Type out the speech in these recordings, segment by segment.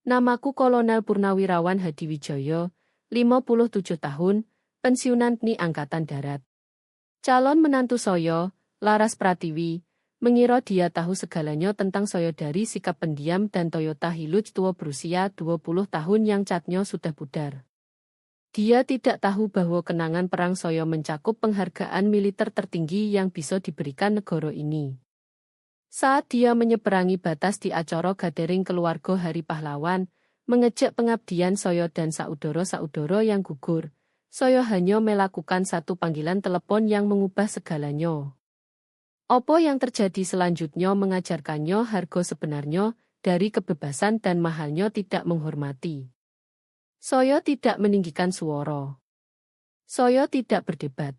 Namaku Kolonel Purnawirawan Hadiwijaya, 57 tahun, pensiunan TNI Angkatan Darat. Calon menantu Soyo, Laras Pratiwi, mengira dia tahu segalanya tentang Soyo dari sikap pendiam dan Toyota Hilux tua berusia 20 tahun yang catnya sudah pudar. Dia tidak tahu bahwa kenangan perang Soyo mencakup penghargaan militer tertinggi yang bisa diberikan negara ini. Saat dia menyeberangi batas di acara gathering keluarga Hari Pahlawan, mengejek pengabdian Soyo dan saudara-saudara yang gugur, Soyo hanya melakukan satu panggilan telepon yang mengubah segalanya. Apa yang terjadi selanjutnya mengajarkannya harga sebenarnya dari kebebasan dan mahalnya tidak menghormati. Soyo tidak meninggikan suara. Soyo tidak berdebat.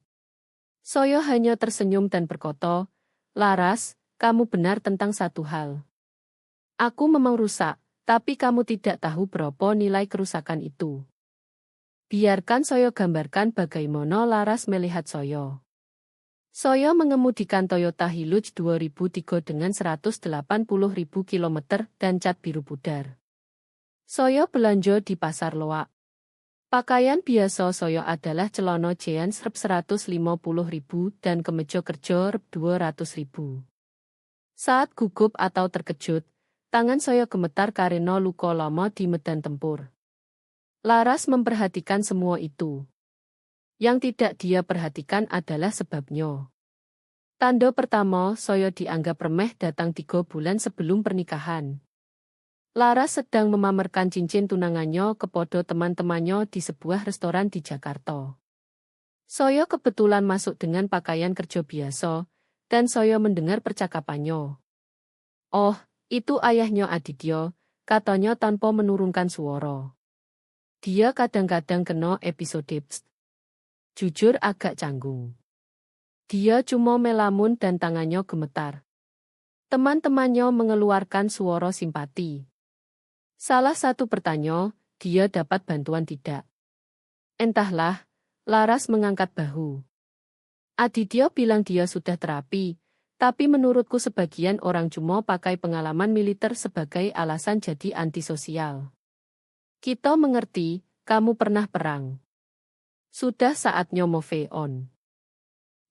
Soyo hanya tersenyum dan berkata, "Laras, kamu benar tentang satu hal. Aku memang rusak, tapi kamu tidak tahu berapa nilai kerusakan itu." Biarkan Soyo gambarkan bagaimana Laras melihat Soyo. Soyo mengemudikan Toyota Hilux 2003 dengan 180.000 km dan cat biru pudar. Soyo belanja di pasar loak. Pakaian biasa Soyo adalah celana jeans rep 150.000 dan kemeja kerja rep 200.000. Saat gugup atau terkejut, tangan Soyo gemetar karena luka lama di medan tempur. Laras memperhatikan semua itu. Yang tidak dia perhatikan adalah sebabnya. Tanda pertama, Soyo dianggap remeh datang 3 bulan sebelum pernikahan. Laras sedang memamerkan cincin tunangannya kepada teman-temannya di sebuah restoran di Jakarta. Soyo kebetulan masuk dengan pakaian kerja biasa, dan Soyo mendengar percakapannya. "Oh, itu ayahnya Aditya," katanya tanpa menurunkan suara. Dia kadang-kadang kena episode pst. Jujur agak canggung. Dia cuma melamun dan tangannya gemetar. Teman-temannya mengeluarkan suara simpati. Salah satu bertanya, dia dapat bantuan tidak? Entahlah, Laras mengangkat bahu. Aditya bilang dia sudah terapi, tapi menurutku sebagian orang cuma pakai pengalaman militer sebagai alasan jadi antisosial. Kita mengerti, kamu pernah perang. Sudah saatnya move on.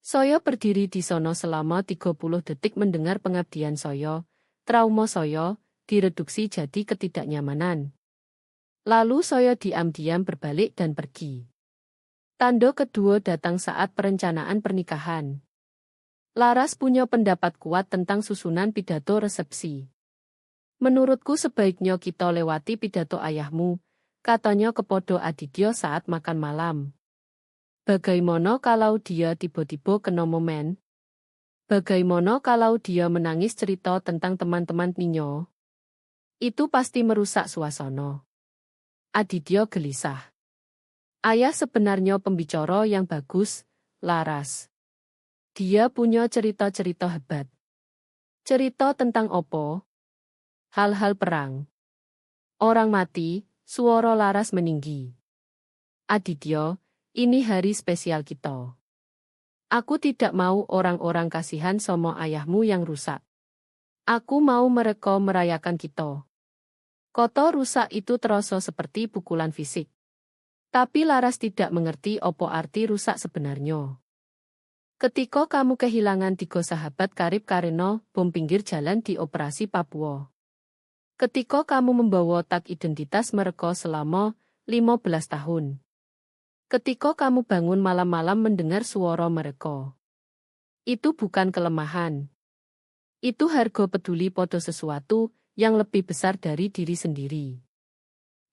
Soyo berdiri di sono selama 30 detik mendengar pengabdian Soyo, trauma Soyo, direduksi jadi ketidaknyamanan. Lalu Soyo diam-diam berbalik dan pergi. Tanda kedua datang saat perencanaan pernikahan. Laras punya pendapat kuat tentang susunan pidato resepsi. "Menurutku sebaiknya kita lewati pidato ayahmu," katanya kepada Aditya saat makan malam. Bagaimana kalau dia tiba-tiba kena momen? Bagaimana kalau dia menangis cerita tentang teman-teman Ninyo? Itu pasti merusak suasana. Aditya gelisah. Ayah sebenarnya pembicara yang bagus, Laras. Dia punya cerita-cerita hebat. Cerita tentang apa? Hal-hal perang. Orang mati, suara Laras meninggi. Aditya, ini hari spesial kita. Aku tidak mau orang-orang kasihan sama ayahmu yang rusak. Aku mau mereka merayakan kita. Kota rusak itu terasa seperti pukulan fisik. Tapi Laras tidak mengerti apa arti rusak sebenarnya. Ketika kamu kehilangan 3 sahabat karib karena bom pinggir jalan di Operasi Papua. Ketika kamu membawa tag identitas mereka selama 15 tahun. Ketika kamu bangun malam-malam mendengar suara mereka. Itu bukan kelemahan. Itu harga peduli pada sesuatu yang lebih besar dari diri sendiri.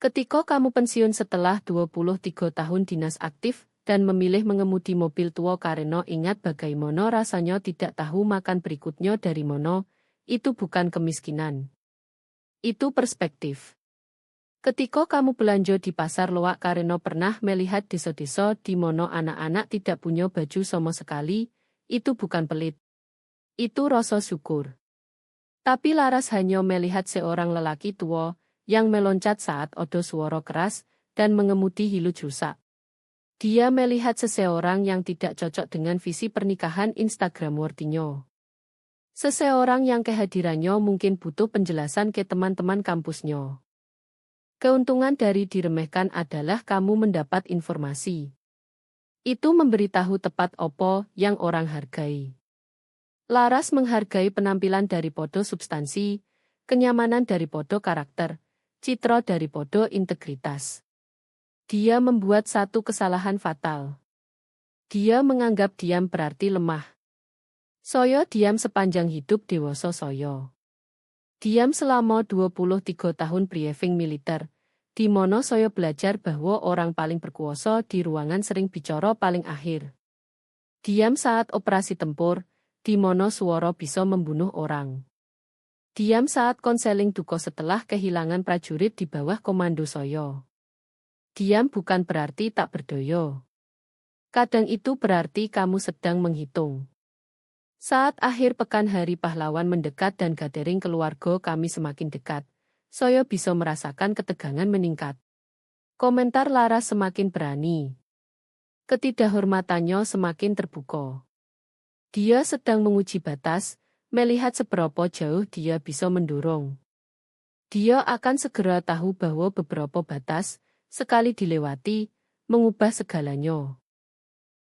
Ketika kamu pensiun setelah 23 tahun dinas aktif dan memilih mengemudi mobil tua karena ingat bagaimana rasanya tidak tahu makan berikutnya dari mana, itu bukan kemiskinan. Itu perspektif. Ketika kamu belanja di pasar loak karena pernah melihat desa-desa di mana anak-anak tidak punya baju sama sekali, itu bukan pelit. Itu rasa syukur. Tapi Laras hanya melihat seorang lelaki tua yang meloncat saat ada suara keras dan mengemudi Hilux rusak. Dia melihat seseorang yang tidak cocok dengan visi pernikahan Instagram-worthy-nya. Seseorang yang kehadirannya mungkin butuh penjelasan ke teman-teman kampusnya. Keuntungan dari diremehkan adalah kamu mendapat informasi. Itu memberitahu tepat opo yang orang hargai. Laras menghargai penampilan dari podo substansi, kenyamanan dari podo karakter, citra dari podo integritas. Dia membuat satu kesalahan fatal. Dia menganggap diam berarti lemah. Soyo diam sepanjang hidup dewasa soyo. Diam selama 23 tahun briefing militer, di mana saya belajar bahwa orang paling berkuasa di ruangan sering bicara paling akhir. Diam saat operasi tempur, di mana suara bisa membunuh orang. Diam saat konseling duka setelah kehilangan prajurit di bawah komando saya. Diam bukan berarti tak berdaya. Kadang itu berarti kamu sedang menghitung. Saat akhir pekan Hari Pahlawan mendekat dan gathering keluarga kami semakin dekat, saya bisa merasakan ketegangan meningkat. Komentar Laras semakin berani. Ketidakhormatannya semakin terbuka. Dia sedang menguji batas, melihat seberapa jauh dia bisa mendorong. Dia akan segera tahu bahwa beberapa batas, sekali dilewati, mengubah segalanya.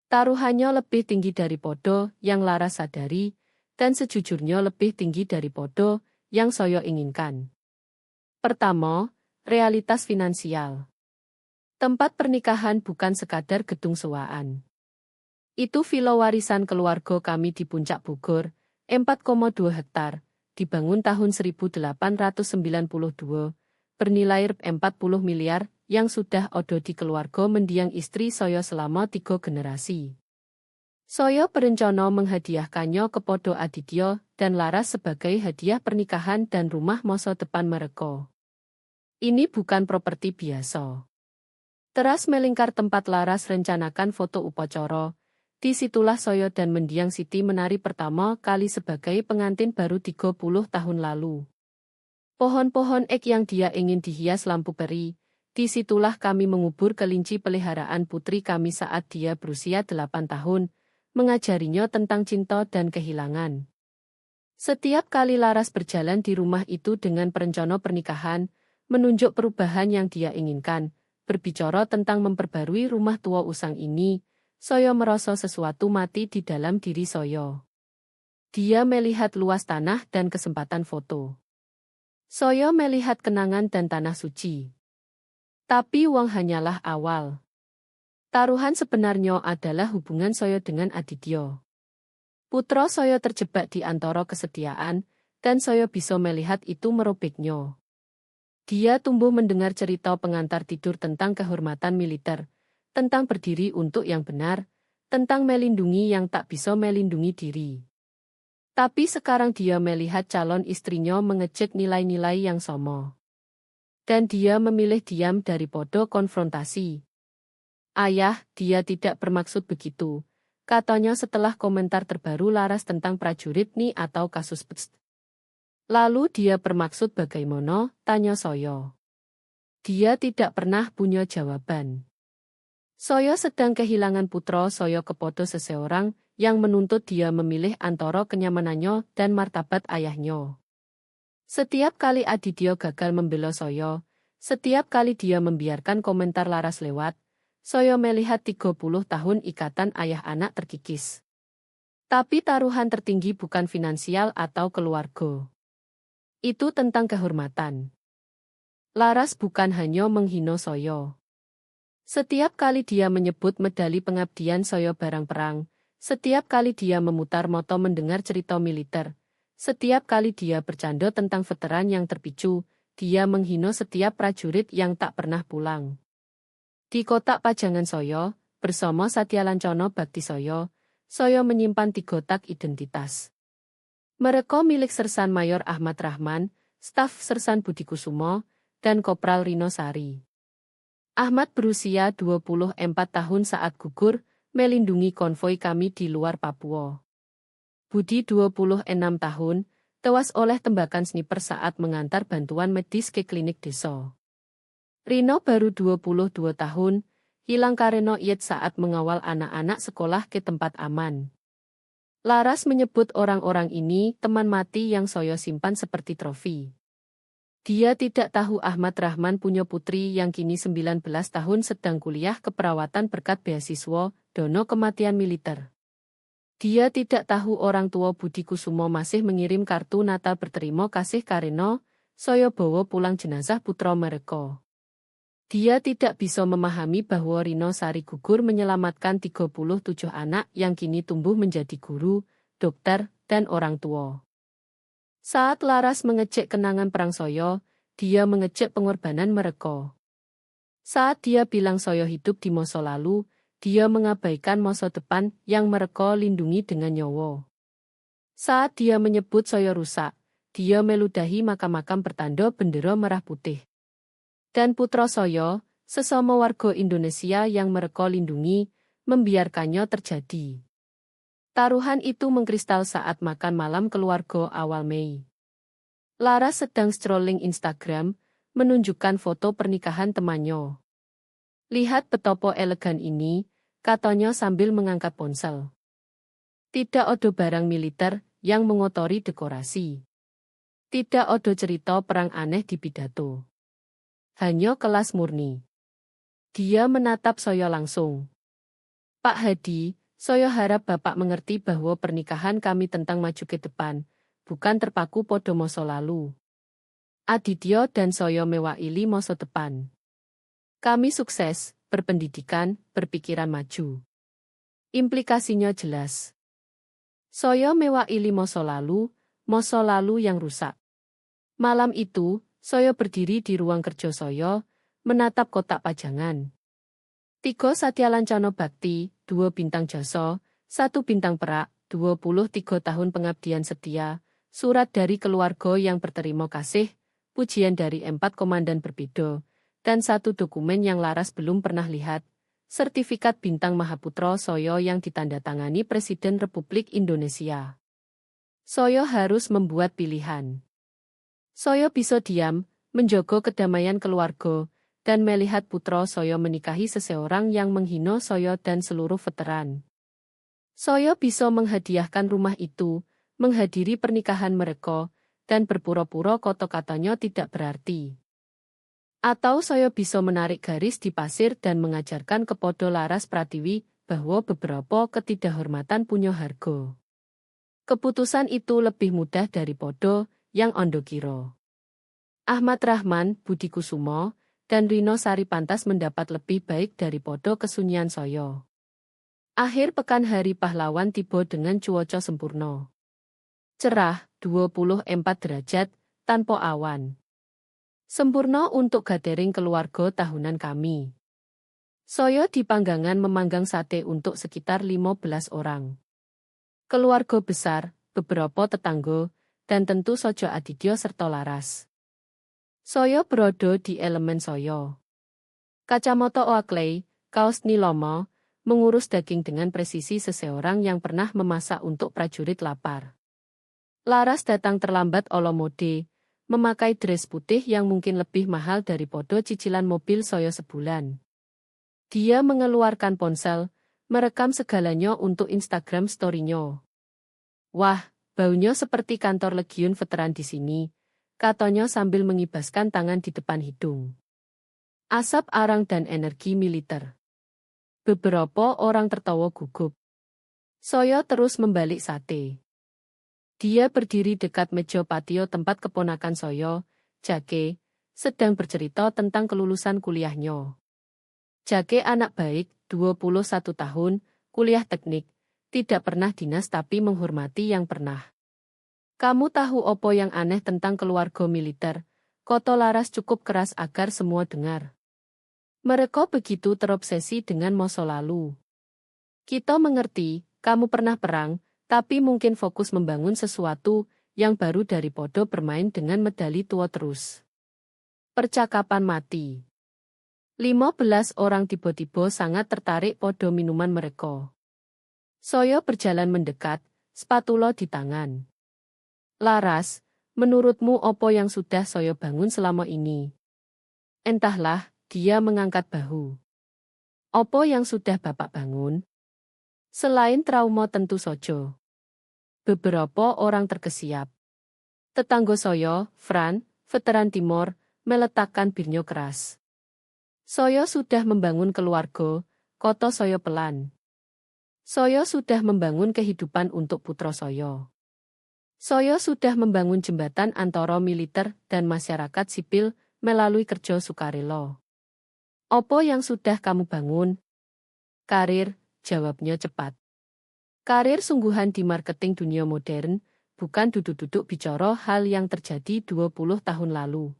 Taruhannya lebih tinggi dari podo yang Laras sadari, dan sejujurnya lebih tinggi dari podo yang saya inginkan. Pertama, realitas finansial. Tempat pernikahan bukan sekadar gedung sewaan. Itu villa warisan keluarga kami di Puncak Bogor, 4,2 hektar, dibangun tahun 1892, bernilai 40 miliar, yang sudah ada di keluarga mendiang istri saya selama 3 generasi. Saya berencana menghadiahkannya kepada Aditya dan Laras sebagai hadiah pernikahan dan rumah masa depan mereka. Ini bukan properti biasa. Teras melingkar tempat Laras rencanakan foto upacara, disitulah saya dan mendiang Siti menari pertama kali sebagai pengantin baru 30 tahun lalu. Pohon-pohon ek yang dia ingin dihias lampu peri, disitulah kami mengubur kelinci peliharaan putri kami saat dia berusia 8 tahun, mengajarinya tentang cinta dan kehilangan. Setiap kali Laras berjalan di rumah itu dengan perencana pernikahan, menunjuk perubahan yang dia inginkan, berbicara tentang memperbarui rumah tua usang ini, saya merasa sesuatu mati di dalam diri saya. Dia melihat luas tanah dan kesempatan foto. Saya melihat kenangan dan tanah suci. Tapi uang hanyalah awal. Taruhan sebenarnya adalah hubungan saya dengan Aditya. Putra saya terjebak di antara kesetiaan, dan saya bisa melihat itu merobeknya. Dia tumbuh mendengar cerita pengantar tidur tentang kehormatan militer, tentang berdiri untuk yang benar, tentang melindungi yang tak bisa melindungi diri. Tapi sekarang dia melihat calon istrinya mengejek nilai-nilai yang sama. Dan dia memilih diam daripada konfrontasi. Ayah, dia tidak bermaksud begitu, katanya setelah komentar terbaru Laras tentang prajurit Ni atau kasus Pst. Lalu dia bermaksud bagaimana, tanya saya. Dia tidak pernah punya jawaban. Saya sedang kehilangan putra saya kepada seseorang yang menuntut dia memilih antara kenyamanannya dan martabat ayahnya. Setiap kali Aditya gagal membela saya, setiap kali dia membiarkan komentar Laras lewat, saya melihat 30 tahun ikatan ayah anak terkikis. Tapi taruhan tertinggi bukan finansial atau keluarga. Itu tentang kehormatan. Laras bukan hanya menghina saya. Setiap kali dia menyebut medali pengabdian saya barang perang, setiap kali dia memutar moto mendengar cerita militer, setiap kali dia bercanda tentang veteran yang terpicu, dia menghina setiap prajurit yang tak pernah pulang. Di kotak pajangan saya, bersama Satya Lancana Bakti saya menyimpan 3 kotak identitas. Mereka milik Sersan Mayor Ahmad Rahman, staf Sersan Budi Kusumo, dan Kopral Rino Sari. Ahmad berusia 24 tahun saat gugur, melindungi konvoi kami di luar Papua. Budi 26 tahun, tewas oleh tembakan sniper saat mengantar bantuan medis ke klinik desa. Rino baru 22 tahun, hilang karena iet saat mengawal anak-anak sekolah ke tempat aman. Laras menyebut orang-orang ini teman mati yang saya simpan seperti trofi. Dia tidak tahu Ahmad Rahman punya putri yang kini 19 tahun sedang kuliah keperawatan berkat beasiswa, dono kematian militer. Dia tidak tahu orang tua Budi Kusumo masih mengirim kartu Natal berterima kasih karena saya bawa pulang jenazah putra mereka. Dia tidak bisa memahami bahwa Rino Sari gugur menyelamatkan 37 anak yang kini tumbuh menjadi guru, dokter, dan orang tua. Saat Laras mengecek kenangan perang Soyo, dia mengecek pengorbanan mereka. Saat dia bilang Soyo hidup di masa lalu, dia mengabaikan masa depan yang mereka lindungi dengan nyawa. Saat dia menyebut Soyo rusak, dia meludahi makam-makam bertanda bendera merah putih. Dan putra Soyo, sesama warga Indonesia yang mereka lindungi, membiarkannya terjadi. Taruhan itu mengkristal saat makan malam keluarga awal Mei. Laras sedang scrolling Instagram, menunjukkan foto pernikahan temannya. Lihat betapa elegan ini, katanya sambil mengangkat ponsel. Tidak ada barang militer yang mengotori dekorasi. Tidak ada cerita perang aneh di pidato. Hanya kelas murni. Dia menatap Soyo langsung. Pak Hadi, saya harap Bapak mengerti bahwa pernikahan kami tentang maju ke depan, bukan terpaku pada masa lalu. Aditya dan saya mewakili masa depan. Kami sukses, berpendidikan, berpikiran maju. Implikasinya jelas. Saya mewakili masa lalu yang rusak. Malam itu, saya berdiri di ruang kerja saya, menatap kotak pajangan. 3 Satya Lancana Bakti, 2 bintang jasa, 1 bintang perak, 23 tahun pengabdian setia, surat dari keluarga yang berterima kasih, pujian dari 4 komandan berbeda, dan 1 dokumen yang Laras belum pernah lihat, sertifikat bintang Mahaputra Soyo yang ditandatangani Presiden Republik Indonesia. Soyo harus membuat pilihan. Soyo bisa diam, menjaga kedamaian keluarga, dan melihat putra Soyo menikahi seseorang yang menghina Soyo dan seluruh veteran. Soyo bisa menghadiahkan rumah itu, menghadiri pernikahan mereka, dan berpura-pura kata-katanya tidak berarti. Atau Soyo bisa menarik garis di pasir dan mengajarkan kepada Laras Pratiwi bahwa beberapa ketidakhormatan punya harga. Keputusan itu lebih mudah daripada yang Ondo kira. Ahmad Rahman, Budi Kusumo, dan Rino Sari pantas mendapat lebih baik daripada kesunyian Soyo. Akhir pekan Hari Pahlawan tiba dengan cuaca sempurna. Cerah, 24 derajat, tanpa awan. Sempurna untuk gathering keluarga tahunan kami. Soyo di Panggangan memanggang sate untuk sekitar 15 orang. Keluarga besar, beberapa tetangga, dan tentu Sojo Aditya serta Laras. Soyo berada di elemen Soyo. Kacamata Oakley, kaos Nilomo, mengurus daging dengan presisi seseorang yang pernah memasak untuk prajurit lapar. Laras datang terlambat olo mode, memakai dress putih yang mungkin lebih mahal daripada cicilan mobil Soyo sebulan. Dia mengeluarkan ponsel, merekam segalanya untuk Instagram story-nya. Wah, baunya seperti kantor Legiun Veteran di sini, katanya sambil mengibaskan tangan di depan hidung. Asap arang dan energi militer. Beberapa orang tertawa gugup. Soyo terus membalik sate. Dia berdiri dekat meja patio tempat keponakan Soyo, Jake, sedang bercerita tentang kelulusan kuliahnya. Jake anak baik, 21 tahun, kuliah teknik, tidak pernah dinas tapi menghormati yang pernah. Kamu tahu opo yang aneh tentang keluarga militer? Kata Laras cukup keras agar semua dengar. Mereka begitu terobsesi dengan masa lalu. Kita mengerti, kamu pernah perang, tapi mungkin fokus membangun sesuatu yang baru daripada bermain dengan medali tua terus. Percakapan mati. 15 orang tiba-tiba sangat tertarik pada minuman mereka. Soyo berjalan mendekat, spatula di tangan. Laras, menurutmu apa yang sudah Soyo bangun selama ini? Entahlah, dia mengangkat bahu. Apa yang sudah Bapak bangun? Selain trauma tentu saja. Beberapa orang terkesiap. Tetangga Soyo, Fran, veteran Timor, meletakkan birnya keras. Saya sudah membangun keluarga, kata saya pelan. Saya sudah membangun kehidupan untuk putra saya. Saya sudah membangun jembatan antara militer dan masyarakat sipil melalui kerja sukarela. Apa yang sudah kamu bangun? Karir, jawabnya cepat. Karir sungguhan di marketing dunia modern, bukan duduk-duduk bicara hal yang terjadi 20 tahun lalu.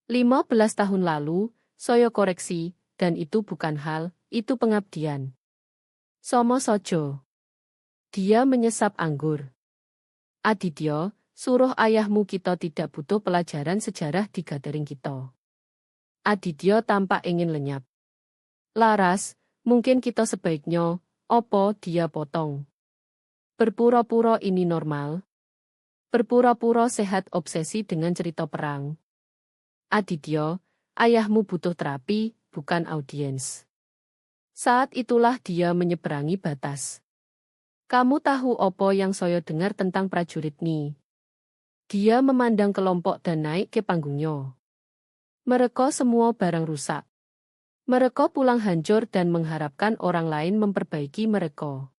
15 tahun lalu, saya koreksi, dan itu bukan hal, itu pengabdian. Somo sojo. Dia menyesap anggur. Aditya, suruh ayahmu kita tidak butuh pelajaran sejarah di gathering kita. Aditya tampak ingin lenyap. Laras, mungkin kita sebaiknya, opo dia potong. Berpura-pura ini normal. Berpura-pura sehat obsesi dengan cerita perang. Aditya, ayahmu butuh terapi, bukan audiens. Saat itulah dia menyeberangi batas. Kamu tahu apa yang saya dengar tentang prajurit ni? Dia memandang kelompok dan naik ke panggungnya. Mereka semua barang rusak. Mereka pulang hancur dan mengharapkan orang lain memperbaiki mereka.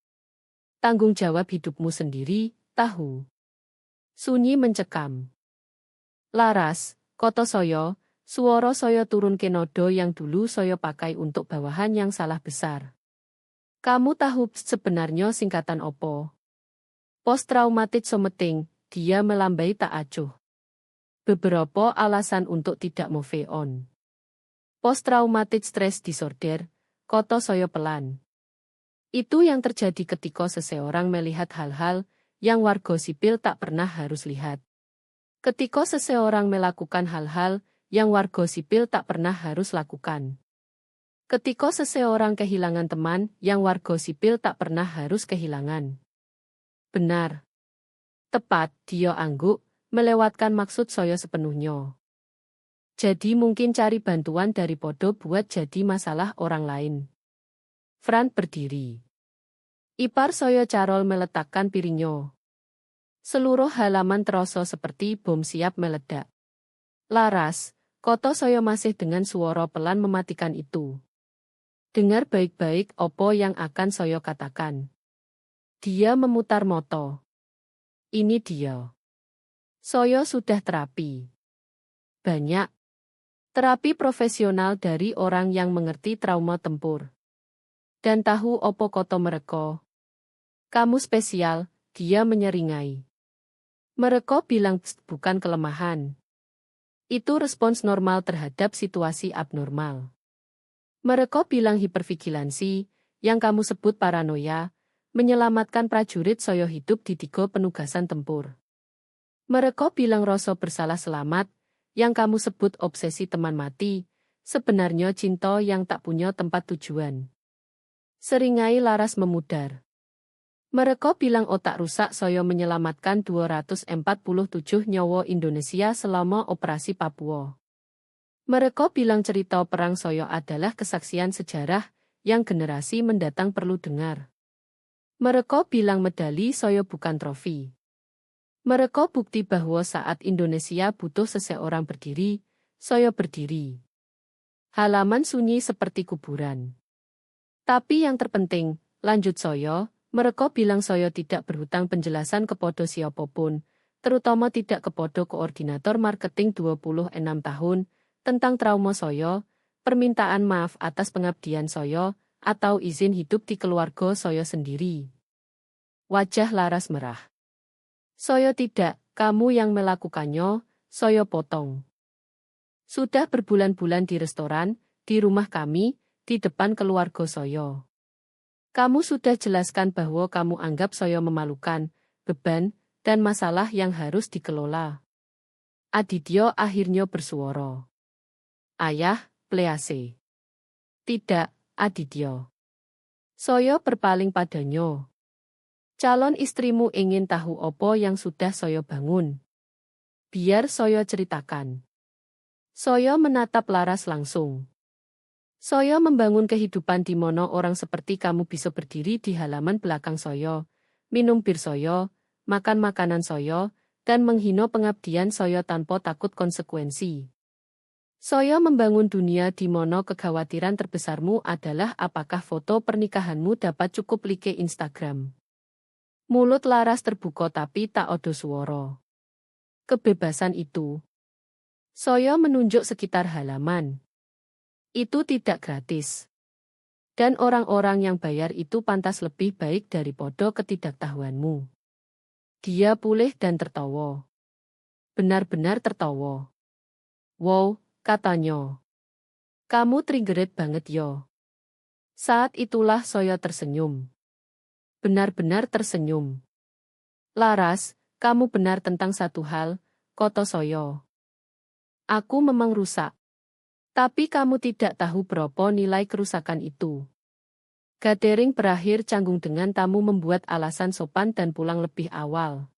Tanggung jawab hidupmu sendiri, tahu. Sunyi mencekam. Laras, kata saya, suara saya turun ke nodo yang dulu saya pakai untuk bawahan yang salah besar. Kamu tahu sebenarnya singkatan opo? Post-traumatic someting, dia melambai tak acuh. Beberapa alasan untuk tidak move on. Post-traumatic stress disorder, kata saya pelan. Itu yang terjadi ketika seseorang melihat hal-hal yang warga sipil tak pernah harus lihat. Ketika seseorang melakukan hal-hal yang warga sipil tak pernah harus lakukan. Ketika seseorang kehilangan teman yang warga sipil tak pernah harus kehilangan. Benar. Tepat, dia angguk, melewatkan maksud saya sepenuhnya. Jadi mungkin cari bantuan dari podo buat jadi masalah orang lain. Fran berdiri. Ipar saya Carol meletakkan piringnya. Seluruh halaman terasa seperti bom siap meledak. Laras, kata saya masih dengan suara pelan mematikan itu. Dengar baik-baik apa yang akan saya katakan. Dia memutar moto. Ini dia. Saya sudah terapi. Banyak. Terapi profesional dari orang yang mengerti trauma tempur. Dan tahu apa kata mereka. Kamu spesial, dia menyeringai. Mereka bilang bukan kelemahan. Itu respons normal terhadap situasi abnormal. Mereka bilang hipervigilansi, yang kamu sebut paranoia, menyelamatkan prajurit saya hidup di 3 penugasan tempur. Mereka bilang rasa bersalah selamat, yang kamu sebut obsesi teman mati, sebenarnya cinta yang tak punya tempat tujuan. Seringai Laras memudar. Mereka bilang otak rusak saya menyelamatkan 247 nyawa Indonesia selama operasi Papua. Mereka bilang cerita perang saya adalah kesaksian sejarah yang generasi mendatang perlu dengar. Mereka bilang medali saya bukan trofi. Mereka bukti bahwa saat Indonesia butuh seseorang berdiri, saya berdiri. Halaman sunyi seperti kuburan. Tapi yang terpenting, lanjut saya, mereka bilang saya tidak berhutang penjelasan kepada siapapun, terutama tidak kepada koordinator marketing 26 tahun, tentang trauma saya, permintaan maaf atas pengabdian saya, atau izin hidup di keluarga saya sendiri. Wajah Laras merah. Saya tidak, kamu yang melakukannya, saya potong. Sudah berbulan-bulan di restoran, di rumah kami, di depan keluarga saya. Kamu sudah jelaskan bahwa kamu anggap saya memalukan, beban, dan masalah yang harus dikelola. Aditya akhirnya bersuara. Ayah, please. Tidak, Aditya. Saya berpaling padanya. Calon istrimu ingin tahu apa yang sudah saya bangun. Biar saya ceritakan. Saya menatap Laras langsung. Saya membangun kehidupan di mana orang seperti kamu bisa berdiri di halaman belakang saya, minum bir saya, makan makanan saya, dan menghina pengabdian saya tanpa takut konsekuensi. Saya membangun dunia di mana kekhawatiran terbesarmu adalah apakah foto pernikahanmu dapat cukup like Instagram. Mulut Laras terbuka tapi tak ada suara. Kebebasan itu. Saya menunjuk sekitar halaman. Itu tidak gratis. Dan orang-orang yang bayar itu pantas lebih baik daripada ketidaktahuanmu. Dia pulih dan tertawa. Benar-benar tertawa. Wow, katanya. Kamu triggered banget yo. Saat itulah saya tersenyum. Benar-benar tersenyum. Laras, kamu benar tentang satu hal, kata saya. Aku memang rusak. Tapi kamu tidak tahu berapa nilai kerusakan itu. Gathering berakhir canggung dengan tamu membuat alasan sopan dan pulang lebih awal.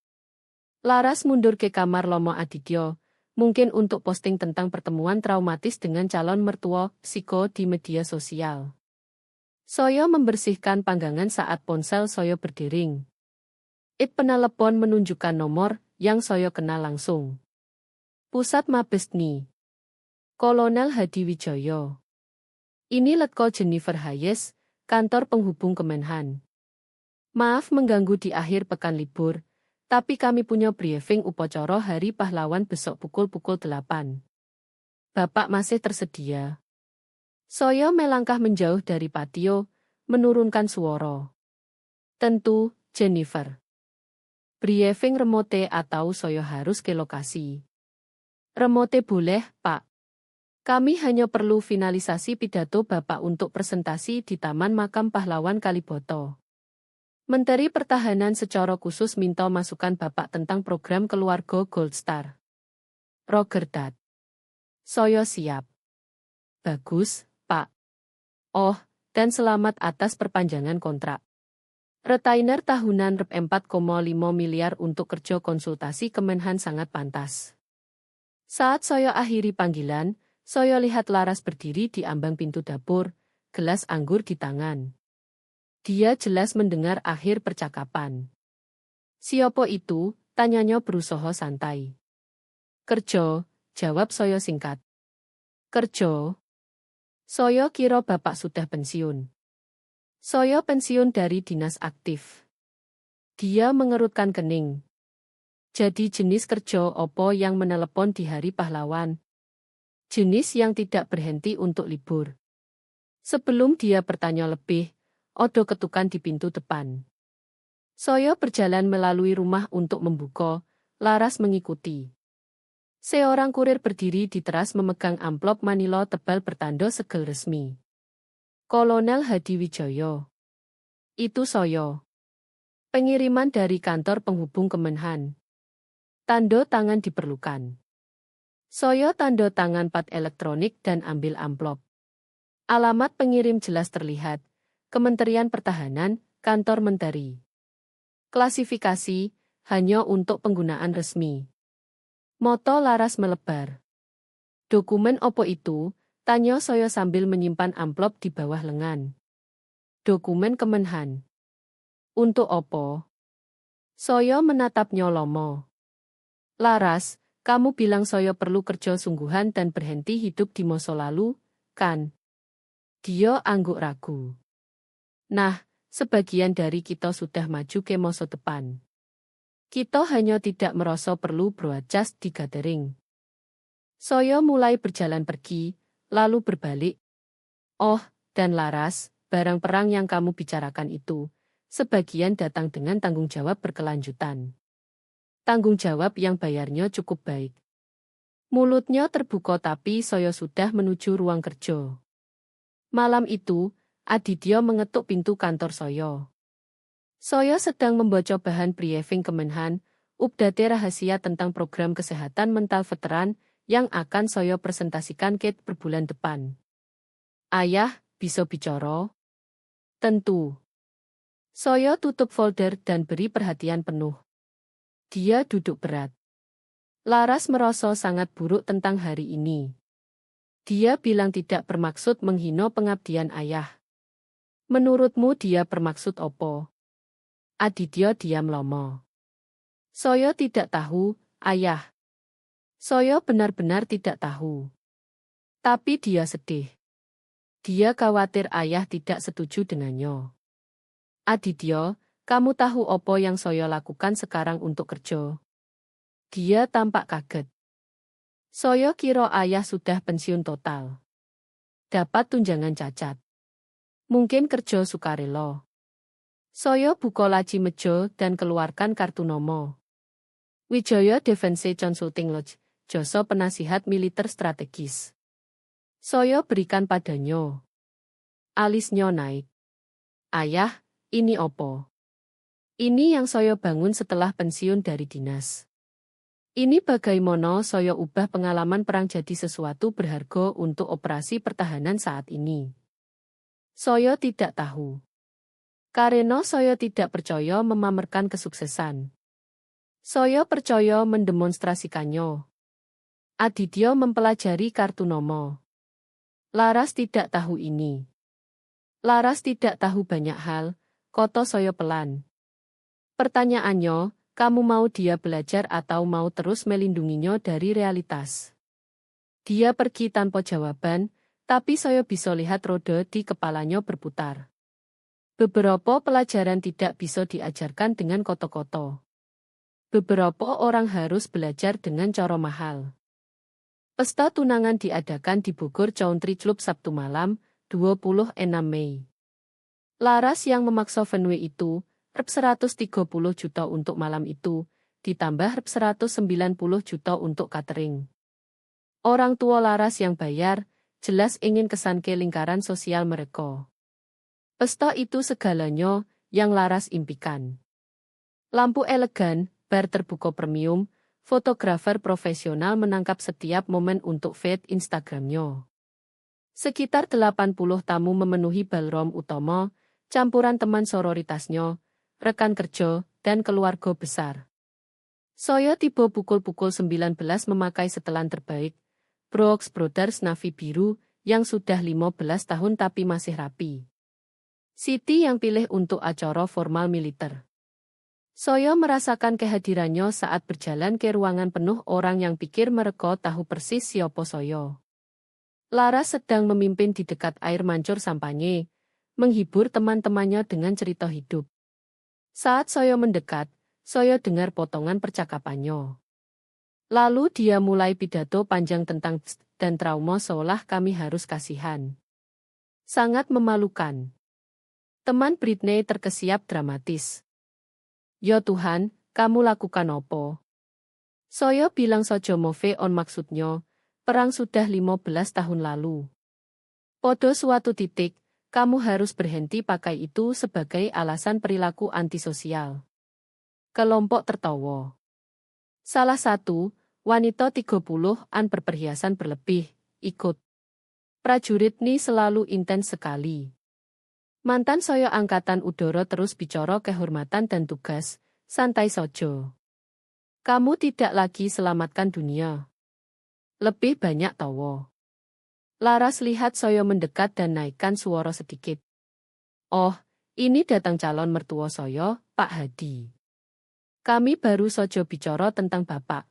Laras mundur ke kamar Lomo Aditya, mungkin untuk posting tentang pertemuan traumatis dengan calon mertua psiko di media sosial. Saya membersihkan panggangan saat ponsel saya berdering. Penelepon menunjukkan nomor yang saya kenal langsung. Pusat Mabes TNI. Kolonel Hadi Wijaya. Ini Letko Jennifer Hayes, kantor penghubung Kemenhan. Maaf mengganggu di akhir pekan libur, tapi kami punya briefing upacara Hari Pahlawan besok pukul 8. Bapak masih tersedia? Saya melangkah menjauh dari patio, menurunkan suara. Tentu, Jennifer. Briefing remote atau saya harus ke lokasi? Remote boleh, Pak. Kami hanya perlu finalisasi pidato Bapak untuk presentasi di Taman Makam Pahlawan Kaliboto. Menteri Pertahanan secara khusus minta masukan Bapak tentang program keluarga Gold Star. Roger Dat. Saya siap. Bagus, Pak. Oh, dan selamat atas perpanjangan kontrak. Retainer tahunan Rp 4,5 miliar untuk kerja konsultasi Kemenhan sangat pantas. Saat saya akhiri panggilan, saya lihat Laras berdiri di ambang pintu dapur, gelas anggur di tangan. Dia jelas mendengar akhir percakapan. Siapa itu? Tanyanya berusaha santai. Kerja, jawab saya singkat. Kerja? Saya kira Bapak sudah pensiun. Saya pensiun dari dinas aktif. Dia mengerutkan kening. Jadi jenis kerja opo yang menelepon di Hari Pahlawan? Jenis yang tidak berhenti untuk libur. Sebelum dia bertanya lebih, ada ketukan di pintu depan. Saya berjalan melalui rumah untuk membuka, Laras mengikuti. Seorang kurir berdiri di teras memegang amplop manila tebal bertanda segel resmi. Kolonel Hadi Wijaya. Itu saya. Pengiriman dari kantor penghubung Kemenhan. Tanda tangan diperlukan. Saya tanda tangan pad elektronik dan ambil amplop. Alamat pengirim jelas terlihat. Kementerian Pertahanan, Kantor Menteri. Klasifikasi, hanya untuk penggunaan resmi. Moto Laras melebar. Dokumen opo itu? Tanya saya sambil menyimpan amplop di bawah lengan. Dokumen Kemenhan. Untuk opo? Saya menatapnya lomo. Laras, kamu bilang saya perlu kerja sungguhan dan berhenti hidup di masa lalu, kan? Dia angguk ragu. Nah, sebagian dari kita sudah maju ke masa depan. Kita hanya tidak merasa perlu broadcast di gathering. Saya mulai berjalan pergi, lalu berbalik. Oh, dan Laras, barang perang yang kamu bicarakan itu, sebagian datang dengan tanggung jawab berkelanjutan. Tanggung jawab yang bayarnya cukup baik. Mulutnya terbuka tapi saya sudah menuju ruang kerja. Malam itu, Aditya mengetuk pintu kantor saya. Saya sedang membaca bahan briefing Kemenhan, update rahasia tentang program kesehatan mental veteran yang akan saya presentasikan ke berbulan depan. Ayah, bisa bicara? Tentu. Saya tutup folder dan beri perhatian penuh. Dia duduk berat. Laras merasa sangat buruk tentang hari ini. Dia bilang tidak bermaksud menghina pengabdian ayah. Menurutmu dia bermaksud opo? Aditya diam lama. Saya tidak tahu, Ayah. Saya benar-benar tidak tahu. Tapi dia sedih. Dia khawatir Ayah tidak setuju dengannya. Aditya, kamu tahu apa yang saya lakukan sekarang untuk kerja? Dia tampak kaget. Saya kira Ayah sudah pensiun total. Dapat tunjangan cacat. Mungkin kerja sukarela. Saya buka laci meja dan keluarkan kartu nama. Wijaya Defense Consulting Lodge, jasa penasihat militer strategis. Saya berikan padanya. Alisnya naik. Ayah, ini apa? Ini yang saya bangun setelah pensiun dari dinas. Ini bagaimana saya ubah pengalaman perang jadi sesuatu berharga untuk operasi pertahanan saat ini. Saya tidak tahu. Karena saya tidak percaya memamerkan kesuksesan. Saya percaya mendemonstrasikannya. Aditya mempelajari kartu nama. Laras tidak tahu ini. Laras tidak tahu banyak hal, kata saya pelan. Pertanyaannya, kamu mau dia belajar atau mau terus melindunginya dari realitas? Dia pergi tanpa jawaban, tapi saya bisa lihat roda di kepalanya berputar. Beberapa pelajaran tidak bisa diajarkan dengan koto-koto. Beberapa orang harus belajar dengan cara mahal. Pesta tunangan diadakan di Bogor Country Club Sabtu malam, 26 Mei. Laras yang memaksa venue itu, Rp 130 juta untuk malam itu, ditambah Rp 190 juta untuk catering. Orang tua Laras yang bayar, jelas ingin kesan ke lingkaran sosial mereka. Pesta itu segalanya yang Laras impikan. Lampu elegan, bar terbuka premium, fotografer profesional menangkap setiap momen untuk feed Instagramnya. Sekitar 80 tamu memenuhi ballroom utama, campuran teman sororitasnya, rekan kerja, dan keluarga besar. Saya tiba pukul 19 memakai setelan terbaik, Brooks Brothers navy biru, yang sudah 15 tahun tapi masih rapi. Siti yang pilih untuk acara formal militer. Saya merasakan kehadirannya saat berjalan ke ruangan penuh orang yang pikir mereka tahu persis siapa saya. Laras sedang memimpin di dekat air mancur sampanye, menghibur teman-temannya dengan cerita hidup. Saat saya mendekat, saya dengar potongan percakapannya. Lalu dia mulai pidato panjang tentang dan trauma seolah kami harus kasihan. Sangat memalukan. Teman Britney terkesiap dramatis. Ya Tuhan, kamu lakukan apa? Saya bilang saja move on maksudnya, perang sudah 15 tahun lalu. Pada suatu titik, kamu harus berhenti pakai itu sebagai alasan perilaku antisosial. Kelompok tertawa. Salah satu, wanita 30-an berperhiasan berlebih, ikut. Prajurit ini selalu intens sekali. Mantan saya angkatan udara terus bicara kehormatan dan tugas, santai saja. Kamu tidak lagi selamatkan dunia. Lebih banyak tawa. Laras lihat saya mendekat dan naikkan suara sedikit. Oh, ini datang calon mertua saya, Pak Hadi. Kami baru saja bicara tentang Bapak.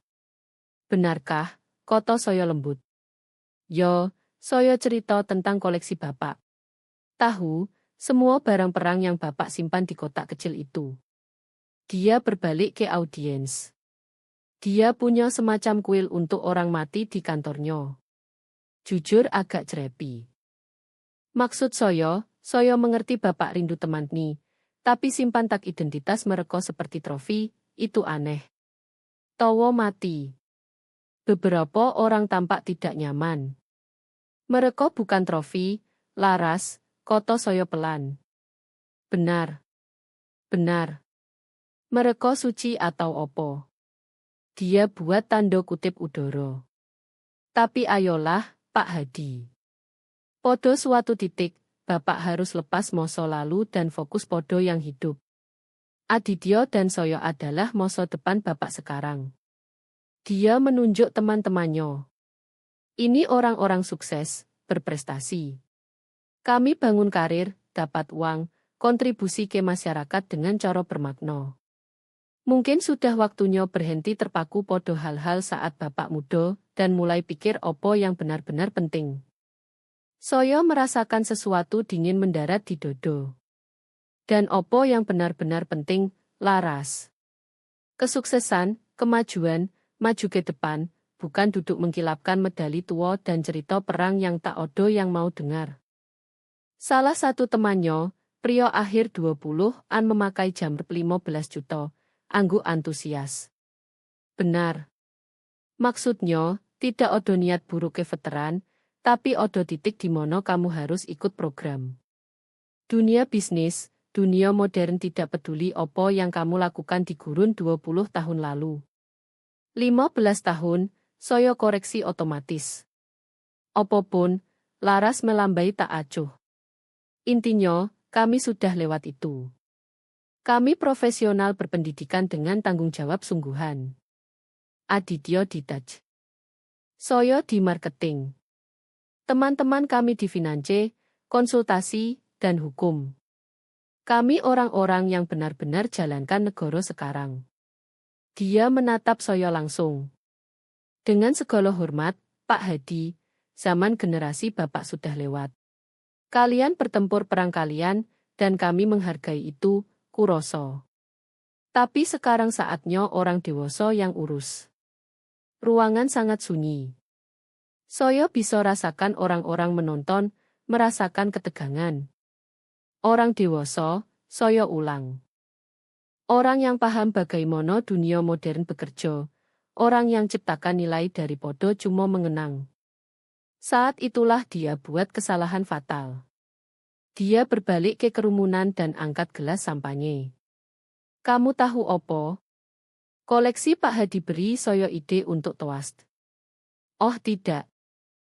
Benarkah, kata saya lembut. Yo, saya cerita tentang koleksi Bapak. Tahu, semua barang perang yang Bapak simpan di kotak kecil itu. Dia berbalik ke audiens. Dia punya semacam kuil untuk orang mati di kantornya. Jujur agak cerepi. Maksud saya mengerti Bapak rindu teman nih, tapi simpan tak identitas mereka seperti trofi, itu aneh. Tawa mati. Beberapa orang tampak tidak nyaman. Mereka bukan trofi, Laras, kata saya pelan. Benar. Benar. Mereka suci atau opo. Dia buat tanda kutip udara. Tapi ayolah, Pak Hadi. Podo suatu titik, Bapak harus lepas masa lalu dan fokus podo yang hidup. Aditya dan saya adalah masa depan Bapak sekarang. Dia menunjuk teman-temannya. Ini orang-orang sukses, berprestasi. Kami bangun karir, dapat uang, kontribusi ke masyarakat dengan cara bermakna. Mungkin sudah waktunya berhenti terpaku podo hal-hal saat bapak muda dan mulai pikir opo yang benar-benar penting. Saya merasakan sesuatu dingin mendarat di dodo. Dan opo yang benar-benar penting, Laras. Kesuksesan, kemajuan, maju ke depan, bukan duduk mengkilapkan medali tua dan cerita perang yang tak odo yang mau dengar. Salah satu temannya, pria akhir 20-an memakai jam 15 juta, anggu antusias. Benar. Maksudnya, tidak odo niat buruk ke veteran, tapi odo titik di mono kamu harus ikut program. Dunia bisnis, dunia modern tidak peduli opo yang kamu lakukan di gurun 20 tahun lalu. 15 tahun, saya koreksi otomatis. Opopun, Laras melambai tak acuh. Intinya, kami sudah lewat itu. Kami profesional berpendidikan dengan tanggung jawab sungguhan. Aditya Ditaj. Saya di marketing. Teman-teman kami di finance, konsultasi, dan hukum. Kami orang-orang yang benar-benar jalankan negara sekarang. Dia menatap saya langsung. Dengan segala hormat, Pak Hadi, zaman generasi Bapak sudah lewat. Kalian bertempur perang kalian, dan kami menghargai itu, kuroso. Tapi sekarang saatnya orang dewasa yang urus. Ruangan sangat sunyi. Saya bisa rasakan orang-orang menonton, merasakan ketegangan. Orang dewasa, saya ulang. Orang yang paham bagaimana dunia modern bekerja, orang yang ciptakan nilai dari podo cuma mengenang. Saat itulah dia buat kesalahan fatal. Dia berbalik ke kerumunan dan angkat gelas sampanye. Kamu tahu opo? Koleksi Pak Hadi beri saya ide untuk toast. Oh tidak.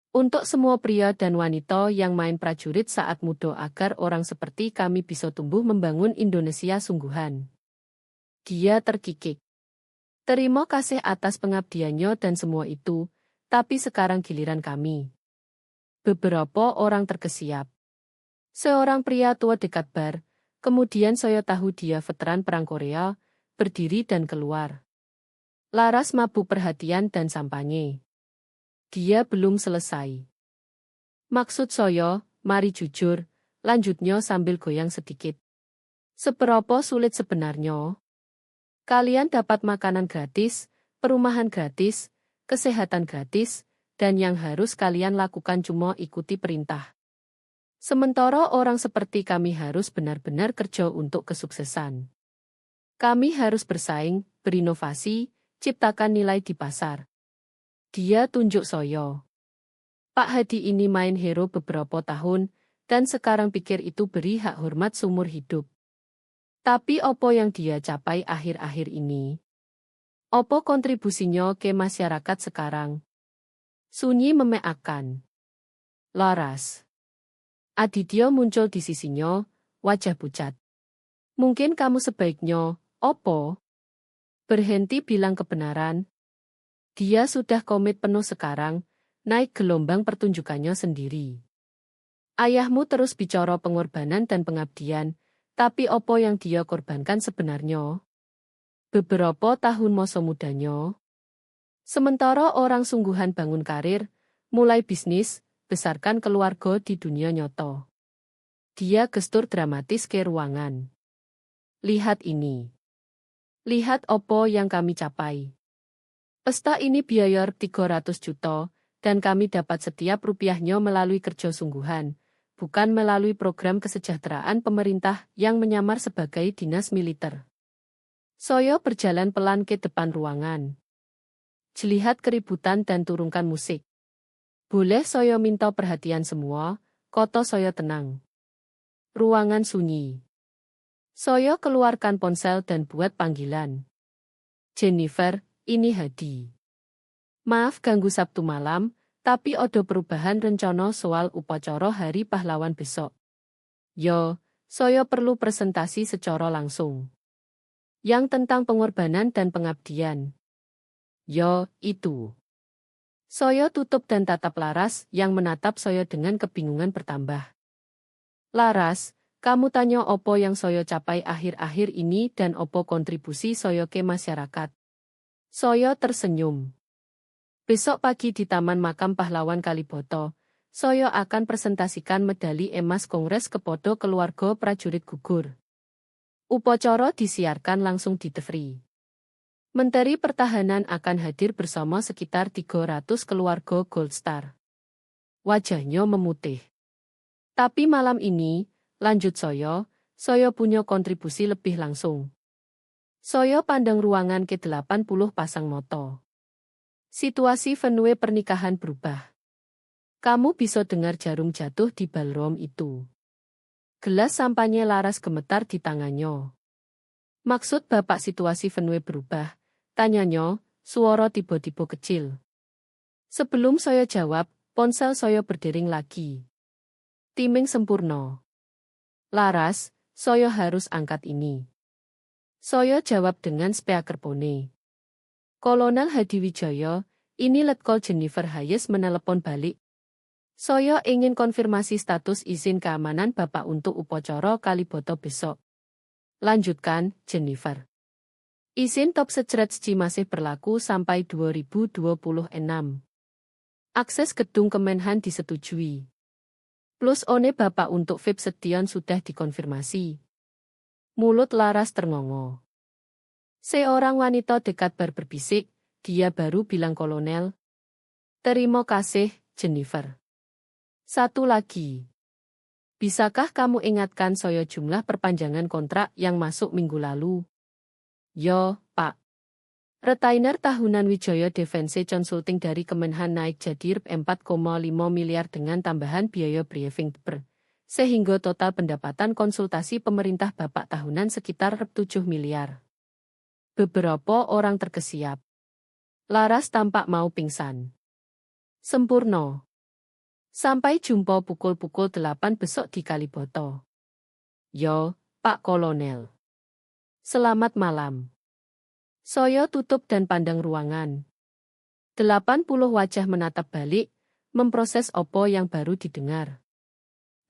Untuk semua pria dan wanita yang main prajurit saat muda agar orang seperti kami bisa tumbuh membangun Indonesia sungguhan. Dia terkikik. Terima kasih atas pengabdiannya dan semua itu, tapi sekarang giliran kami. Beberapa orang terkesiap. Seorang pria tua dekat bar, kemudian saya tahu dia veteran perang Korea, berdiri dan keluar. Laras mabuk perhatian dan sampanye. Dia belum selesai. Maksud saya, mari jujur, lanjutnya sambil goyang sedikit. Seberapa sulit sebenarnya? Kalian dapat makanan gratis, perumahan gratis, kesehatan gratis, dan yang harus kalian lakukan cuma ikuti perintah. Sementara orang seperti kami harus benar-benar kerja untuk kesuksesan. Kami harus bersaing, berinovasi, ciptakan nilai di pasar. Dia tunjuk saya. Pak Hadi ini main hero beberapa tahun, dan sekarang pikir itu beri hak hormat seumur hidup. Tapi opo yang dia capai akhir-akhir ini? Opo kontribusinya ke masyarakat sekarang? Sunyi memeakan. Laras. Aditya muncul di sisinya, wajah pucat. Mungkin kamu sebaiknya, opo? Berhenti bilang kebenaran. Dia sudah komit penuh sekarang, naik gelombang pertunjukannya sendiri. Ayahmu terus bicara pengorbanan dan pengabdian, tapi opo yang dia korbankan sebenarnya? Beberapa tahun masa mudanya. Sementara orang sungguhan bangun karir, mulai bisnis, besarkan keluarga di dunia nyata. Dia gestur dramatis ke ruangan. Lihat ini. Lihat opo yang kami capai. Pesta ini biaya 300 juta, dan kami dapat setiap rupiahnya melalui kerja sungguhan, bukan melalui program kesejahteraan pemerintah yang menyamar sebagai dinas militer. Saya berjalan pelan ke depan ruangan. Jelihat keributan dan turunkan musik. Boleh saya minta perhatian semua, koto saya tenang. Ruangan sunyi. Saya keluarkan ponsel dan buat panggilan. Jennifer, ini Hadi. Maaf ganggu Sabtu malam, tapi ada perubahan rencana soal upacara Hari Pahlawan besok. Yo, saya perlu presentasi secara langsung. Yang tentang pengorbanan dan pengabdian. Yo, itu. Saya tutup dan tatap Laras yang menatap saya dengan kebingungan bertambah. Laras, Kamu tanya opo yang saya capai akhir-akhir ini dan opo kontribusi saya ke masyarakat. Saya tersenyum. Besok pagi di Taman Makam Pahlawan Kaliboto, saya akan presentasikan medali emas Kongres kepada keluarga prajurit gugur. Upacara disiarkan langsung di TV. Menteri Pertahanan akan hadir bersama sekitar 300 keluarga Gold Star. Wajahnya memutih. Tapi malam ini, lanjut saya punya kontribusi lebih langsung. Saya pandang ruangan ke-80 pasang moto. Situasi venue pernikahan berubah. Kamu bisa dengar jarum jatuh di ballroom itu. Gelas sampahnya Laras gemetar di tangannya. Maksud Bapak situasi venue berubah? Tanyanya, suara tiba-tiba kecil. Sebelum saya jawab, ponsel saya berdering lagi. Timing sempurna. Laras, saya harus angkat ini. Saya jawab dengan speakerphone. Kolonel Hadiwijaya, ini Letkol Jennifer Hayes menelepon balik. Saya ingin konfirmasi status izin keamanan Bapak untuk upacara Kaliboto besok. Lanjutkan, Jennifer. Izin top secret masih berlaku sampai 2026. Akses gedung Kemenhan disetujui. Plus one Bapak untuk VIP Setion sudah dikonfirmasi. Mulut Laras terngongol. Seorang wanita dekat bar berbisik, dia baru bilang kolonel. Terima kasih, Jennifer. Satu lagi. Bisakah kamu ingatkan saya jumlah perpanjangan kontrak yang masuk minggu lalu? Yo, Pak. Retainer tahunan Wijaya Defense Consulting dari Kemenhan naik jadi Rp4,5 miliar dengan tambahan biaya briefing per, sehingga total pendapatan konsultasi pemerintah Bapak tahunan sekitar Rp7 miliar. Beberapa orang terkesiap. Laras tampak mau pingsan. Sempurna. Sampai jumpa pukul 8 besok di Kaliboto. Yo, Pak Kolonel. Selamat malam. Saya tutup dan pandang ruangan. 80 wajah menatap balik, memproses opo yang baru didengar.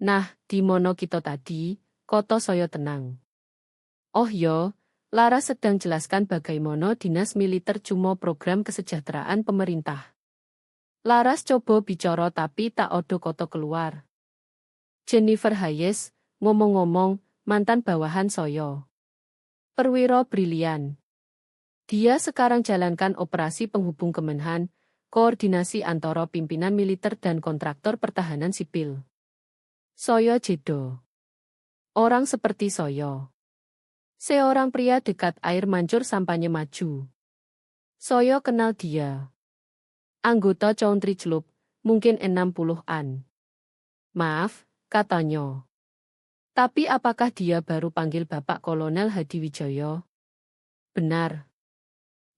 Nah, di mono kita tadi, koto saya tenang. Oh yo, Lara sedang jelaskan bagaimana dinas militer cuma program kesejahteraan pemerintah. Laras coba bicara tapi tak odo koto keluar. Jennifer Hayes, ngomong-ngomong, mantan bawahan saya. Perwira brilian. Dia sekarang jalankan operasi penghubung Kemenhan, koordinasi antara pimpinan militer dan kontraktor pertahanan sipil. Saya jedo. Orang seperti saya. Seorang pria dekat air mancur sampahnya maju. Saya kenal dia. Anggota Country Club, mungkin 60-an. Maaf, katanya. Tapi apakah dia baru panggil Bapak Kolonel Hadiwijaya? Benar.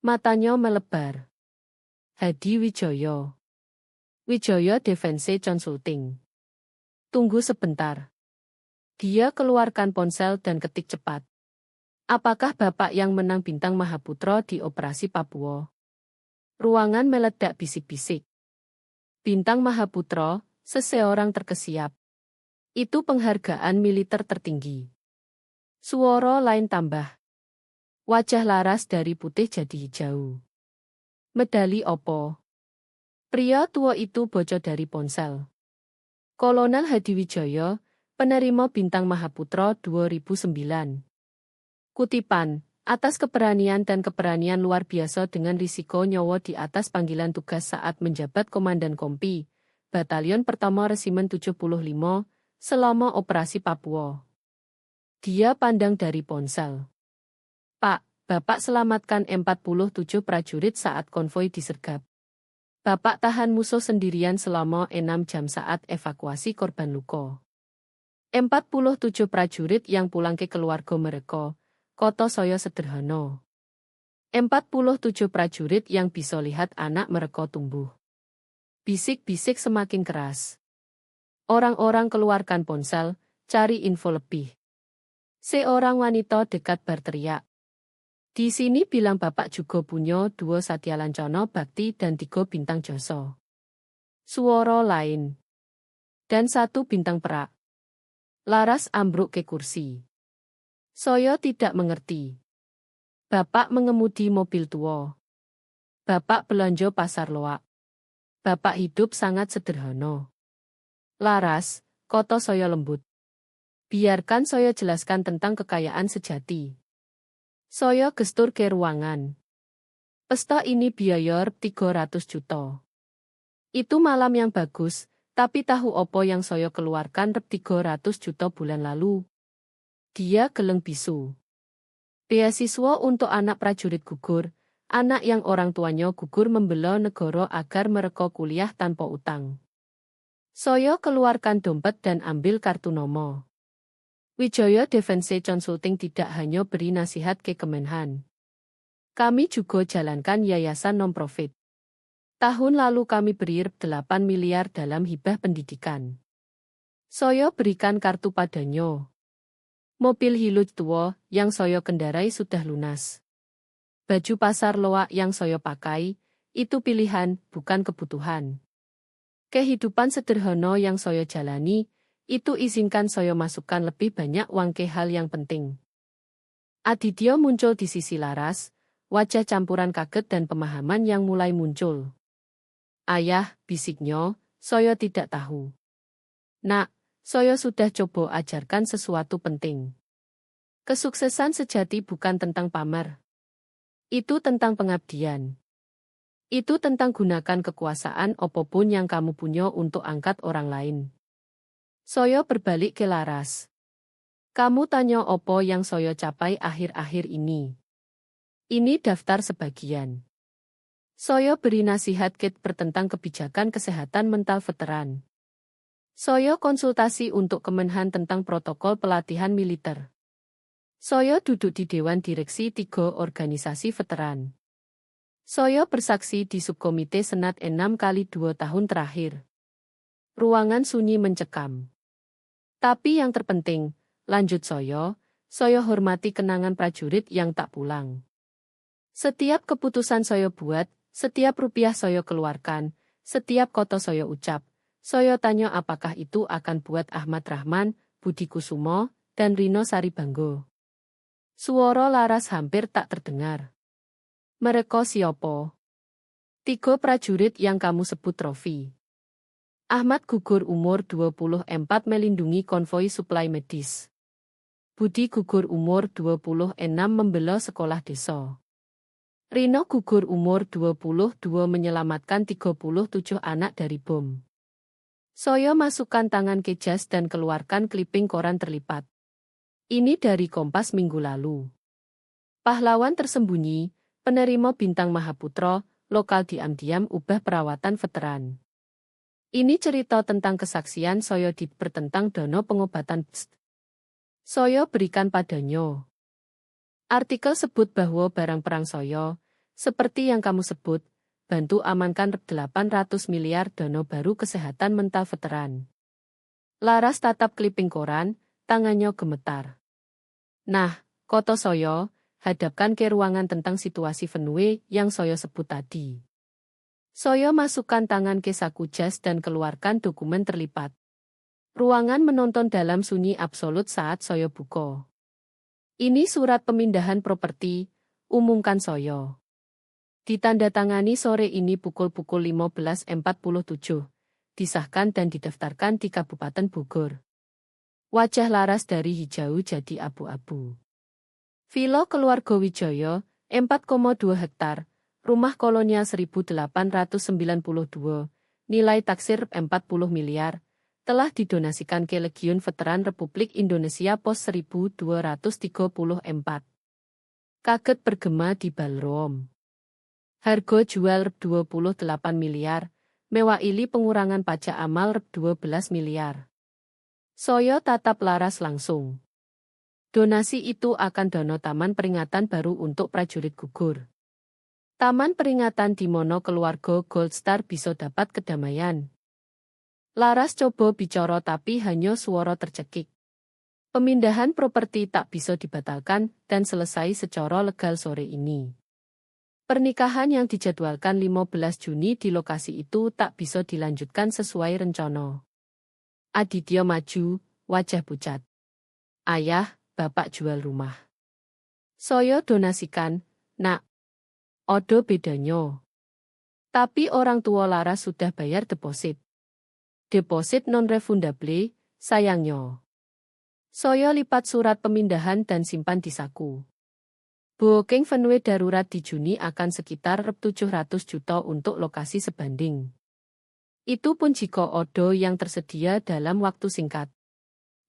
Matanya melebar. Hadiwijaya. Wijaya Defense Consulting. Tunggu sebentar. Dia keluarkan ponsel dan ketik cepat. Apakah Bapak yang menang bintang Mahaputra di operasi Papua? Ruangan meledak bisik-bisik. Bintang Mahaputra, seseorang terkesiap. Itu penghargaan militer tertinggi. Suara lain tambah. Wajah Laras dari putih jadi hijau. Medali opo? Pria tua itu bocor dari ponsel. Kolonel Hadiwijaya, penerima bintang Mahaputra 2009. Kutipan, atas keberanian dan keberanian luar biasa dengan risiko nyawa di atas panggilan tugas saat menjabat Komandan Kompi, Batalion Pertama Resimen 75, selama operasi Papua. Dia pandang dari ponsel. Pak, Bapak selamatkan 47 prajurit saat konvoi disergap. Bapak tahan musuh sendirian selama 6 jam saat evakuasi korban luka. 47 prajurit yang pulang ke keluarga mereka, koto saya sederhana. 47 prajurit yang bisa lihat anak mereka tumbuh. Bisik-bisik semakin keras. Orang-orang keluarkan ponsel, cari info lebih. Seorang wanita dekat bar teriak. Di sini bilang Bapak juga punya 2 Satya Lancana Bakti dan 3 bintang Jasa. Suara lain. Dan 1 bintang perak. Laras ambruk ke kursi. Saya tidak mengerti. Bapak mengemudi mobil tua. Bapak belanja pasar loak. Bapak hidup sangat sederhana. Laras, kata saya lembut. Biarkan saya jelaskan tentang kekayaan sejati. Saya gestur ke ruangan. Pesta ini biaya 300 juta. Itu malam yang bagus, tapi tahu opo yang saya keluarkan 300 juta bulan lalu. Dia geleng bisu. Beasiswa untuk anak prajurit gugur, anak yang orang tuanya gugur membela negara agar mereka kuliah tanpa utang. Saya keluarkan dompet dan ambil kartu nama. Wijaya Defense Consulting tidak hanya beri nasihat ke Kemenhan. Kami juga jalankan yayasan non-profit. Tahun lalu kami beri 8 miliar dalam hibah pendidikan. Saya berikan kartu padanya. Mobil Hilux tua yang saya kendarai sudah lunas. Baju pasar loak yang saya pakai, itu pilihan, bukan kebutuhan. Kehidupan sederhana yang saya jalani, itu izinkan saya masukkan lebih banyak uang ke hal yang penting. Aditya muncul di sisi Laras, wajah campuran kaget dan pemahaman yang mulai muncul. Ayah, bisiknya, saya tidak tahu. Nak, saya sudah coba ajarkan sesuatu penting. Kesuksesan sejati bukan tentang pamer. Itu tentang pengabdian. Itu tentang gunakan kekuasaan apapun yang kamu punya untuk angkat orang lain. Saya berbalik ke Laras. Kamu tanya apa yang saya capai akhir-akhir ini. Ini daftar sebagian. Saya beri nasihat Kate tentang kebijakan kesehatan mental veteran. Saya konsultasi untuk Kemenhan tentang protokol pelatihan militer. Saya duduk di Dewan Direksi 3 organisasi veteran. Saya bersaksi di subkomite Senat 6 kali 2 tahun terakhir. Ruangan sunyi mencekam. Tapi yang terpenting, lanjut saya hormati kenangan prajurit yang tak pulang. Setiap keputusan saya buat, setiap rupiah saya keluarkan, setiap kata saya ucap, saya tanya apakah itu akan buat Ahmad Rahman, Budi Kusumo, dan Rino Saribanggo. Suara Laras hampir tak terdengar. Mereka siapa? 3 prajurit yang kamu sebut trofi. Ahmad gugur umur 24 melindungi konvoi suplai medis. Budi gugur umur 26 membela sekolah desa. Rino gugur umur 22 menyelamatkan 37 anak dari bom. Saya masukkan tangan ke jas dan keluarkan kliping koran terlipat. Ini dari Kompas minggu lalu. Pahlawan tersembunyi, penerima bintang Mahaputra, lokal diam-diam ubah perawatan veteran. Ini cerita tentang kesaksian saya di tentang dana pengobatan. Saya berikan padanya. Artikel sebut bahwa barang perang saya, seperti yang kamu sebut, bantu amankan 800 miliar dana baru kesehatan mental veteran. Laras tatap kliping koran, tangannya gemetar. Nah, kata saya, hadapkan ke ruangan tentang situasi Venue yang saya sebut tadi. Saya masukkan tangan ke saku jas dan keluarkan dokumen terlipat. Ruangan menonton dalam sunyi absolut saat saya buka. Ini surat pemindahan properti, umumkan saya. Ditandatangani sore ini pukul 15.47, disahkan dan didaftarkan di Kabupaten Bogor. Wajah Laras dari hijau jadi abu-abu. Villa Keluarga Wijaya, 4,2 hektar, rumah kolonial 1892, nilai taksir 40 miliar, telah didonasikan ke Legiun Veteran Republik Indonesia Pos 1234. Kaget bergema di Balrom. Harga jual 28 miliar, mewakili pengurangan pajak amal 12 miliar. Saya tatap Laras langsung. Donasi itu akan dana taman peringatan baru untuk prajurit gugur. Taman peringatan di mana keluarga Gold Star bisa dapat kedamaian. Laras coba bicara tapi hanya suara tercekik. Pemindahan properti tak bisa dibatalkan dan selesai secara legal sore ini. Pernikahan yang dijadwalkan 15 Juni di lokasi itu tak bisa dilanjutkan sesuai rencana. Aditya maju, wajah pucat. Ayah, bapak jual rumah. Saya donasikan, nak. Odo bedanya. Tapi orang tua Laras sudah bayar deposit. Deposit non-refundable, sayangnya. Saya lipat surat pemindahan dan simpan di saku. Booking venue darurat di Juni akan sekitar 700 juta untuk lokasi sebanding. Itu pun jika odo yang tersedia dalam waktu singkat.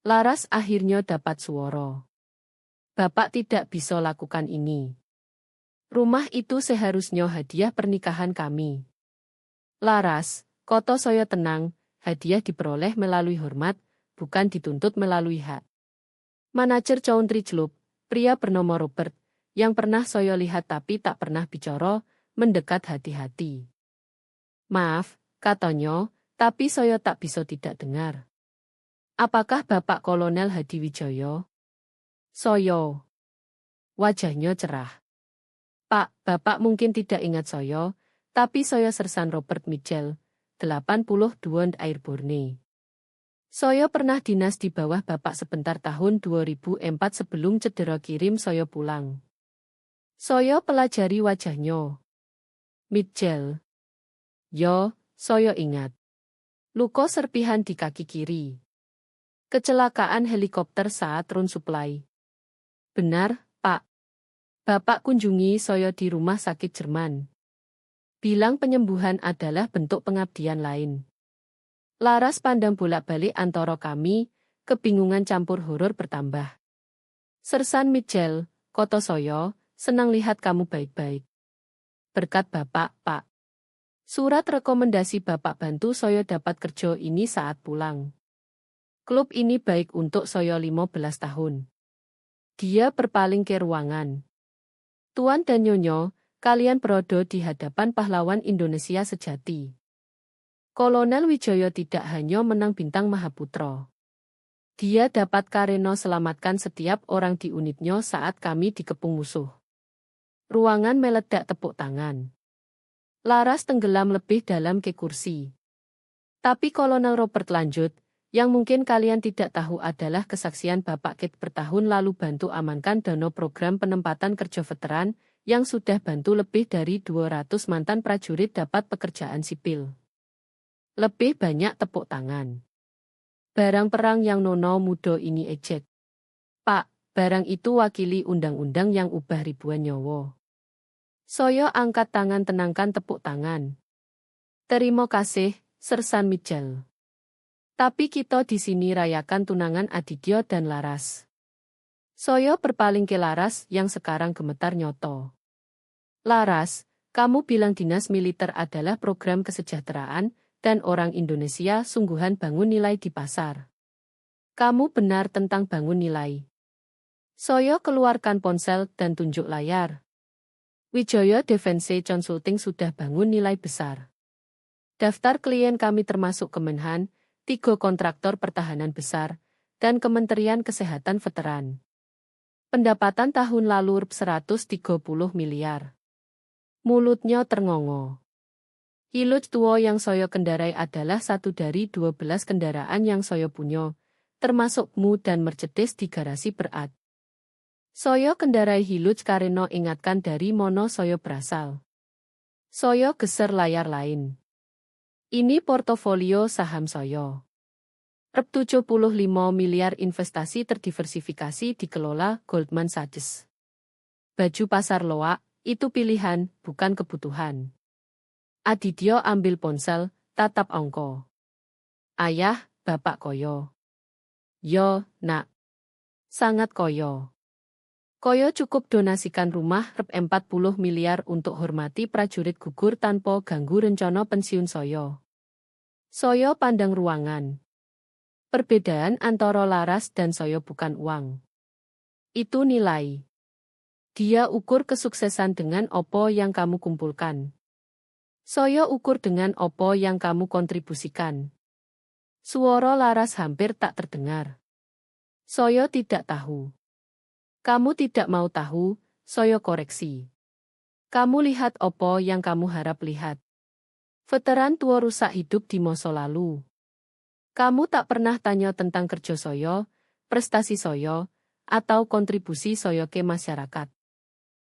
Laras akhirnya dapat suara. Bapak tidak bisa lakukan ini. Rumah itu seharusnya hadiah pernikahan kami. Laras, koto saya tenang, hadiah diperoleh melalui hormat, bukan dituntut melalui hak. Manajer Country Club, pria bernama Robert, yang pernah saya lihat tapi tak pernah bicara, mendekat hati-hati. Maaf, katanya, tapi saya tak bisa tidak dengar. Apakah Bapak Kolonel Hadiwijaya? Saya. Wajahnya cerah. Pak, Bapak mungkin tidak ingat saya, tapi saya Sersan Robert Mitchell, 82 Airborne. Saya pernah dinas di bawah Bapak sebentar tahun 2004 sebelum cedera kirim saya pulang. Saya pelajari wajahnya. Mitchell. Yo, saya ingat. Luka serpihan di kaki kiri. Kecelakaan helikopter saat run supply. Benar, Pak. Bapak kunjungi saya di rumah sakit Jerman. Bilang penyembuhan adalah bentuk pengabdian lain. Laras pandang bolak-balik antara kami, kebingungan campur horor bertambah. Sersan Mitchell, koto saya, senang lihat kamu baik-baik. Berkat Bapak, Pak. Surat rekomendasi Bapak bantu saya dapat kerja ini saat pulang. Klub ini baik untuk saya 15 tahun. Dia berpaling ke ruangan. Tuan dan Nyonya, kalian berada di hadapan pahlawan Indonesia sejati. Kolonel Wijaya tidak hanya menang bintang Mahaputra. Dia dapat karena selamatkan setiap orang di unitnya saat kami dikepung musuh. Ruangan meledak tepuk tangan. Laras tenggelam lebih dalam ke kursi. Tapi Kolonel Robert lanjut, yang mungkin kalian tidak tahu adalah kesaksian Bapak Kit bertahun lalu bantu amankan dana program penempatan kerja veteran, yang sudah bantu lebih dari 200 mantan prajurit dapat pekerjaan sipil. Lebih banyak tepuk tangan. Barang perang yang nono muda ini ejek. Pak, barang itu wakili undang-undang yang ubah ribuan nyawa. Saya angkat tangan tenangkan tepuk tangan. Terima kasih, Sersan Mitchell. Tapi kita di sini rayakan tunangan Aditya dan Laras. Saya berpaling ke Laras yang sekarang gemetar nyoto. Laras, kamu bilang dinas militer adalah program kesejahteraan, dan orang Indonesia sungguhan bangun nilai di pasar. Kamu benar tentang bangun nilai. Saya keluarkan ponsel dan tunjuk layar. Wijaya Defense Consulting sudah bangun nilai besar. Daftar klien kami termasuk Kemenhan, 3 kontraktor pertahanan besar, dan Kementerian Kesehatan Veteran. Pendapatan tahun lalu 130 miliar. Mulutnya terngongol. Hilux tua yang saya kendarai adalah satu dari 12 kendaraan yang saya punya, termasuk mu dan Mercedes di garasi berat. Saya kendarai Hilux karena ingatkan dari mana saya berasal. Saya geser layar lain. Ini portofolio saham saya. 75 miliar investasi terdiversifikasi dikelola Goldman Sachs. Baju pasar loak, itu pilihan, bukan kebutuhan. Aditya ambil ponsel, tatap angka. Ayah, Bapak koyo. Yo, nak. Sangat koyo. Koyo cukup donasikan rumah rp 40 miliar untuk hormati prajurit gugur tanpa ganggu rencana pensiun saya. Saya pandang ruangan. Perbedaan antara Laras dan saya bukan uang. Itu nilai. Dia ukur kesuksesan dengan apa yang kamu kumpulkan. Saya ukur dengan apa yang kamu kontribusikan. Suara Laras hampir tak terdengar. Saya tidak tahu. Kamu tidak mau tahu, saya koreksi. Kamu lihat apa yang kamu harap lihat. Veteran tua rusak hidup di masa lalu. Kamu tak pernah tanya tentang kerja soyo, prestasi soyo, atau kontribusi soyo ke masyarakat.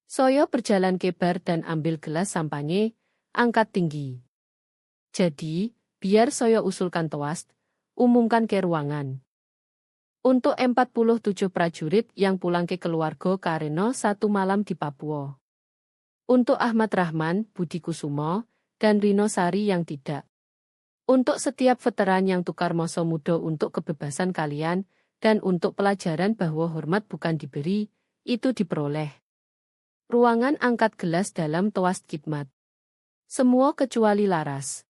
Soyo berjalan ke bar dan ambil gelas sampanye, angkat tinggi. Jadi, biar soyo usulkan toast, umumkan ke ruangan. Untuk 47 prajurit yang pulang ke keluarga karena satu malam di Papua. Untuk Ahmad Rahman, Budi Kusumo, dan Rino Sari yang tidak. Untuk setiap veteran yang tukar masa muda untuk kebebasan kalian, dan untuk pelajaran bahwa hormat bukan diberi, itu diperoleh. Ruangan angkat gelas dalam toast khidmat. Semua kecuali Laras.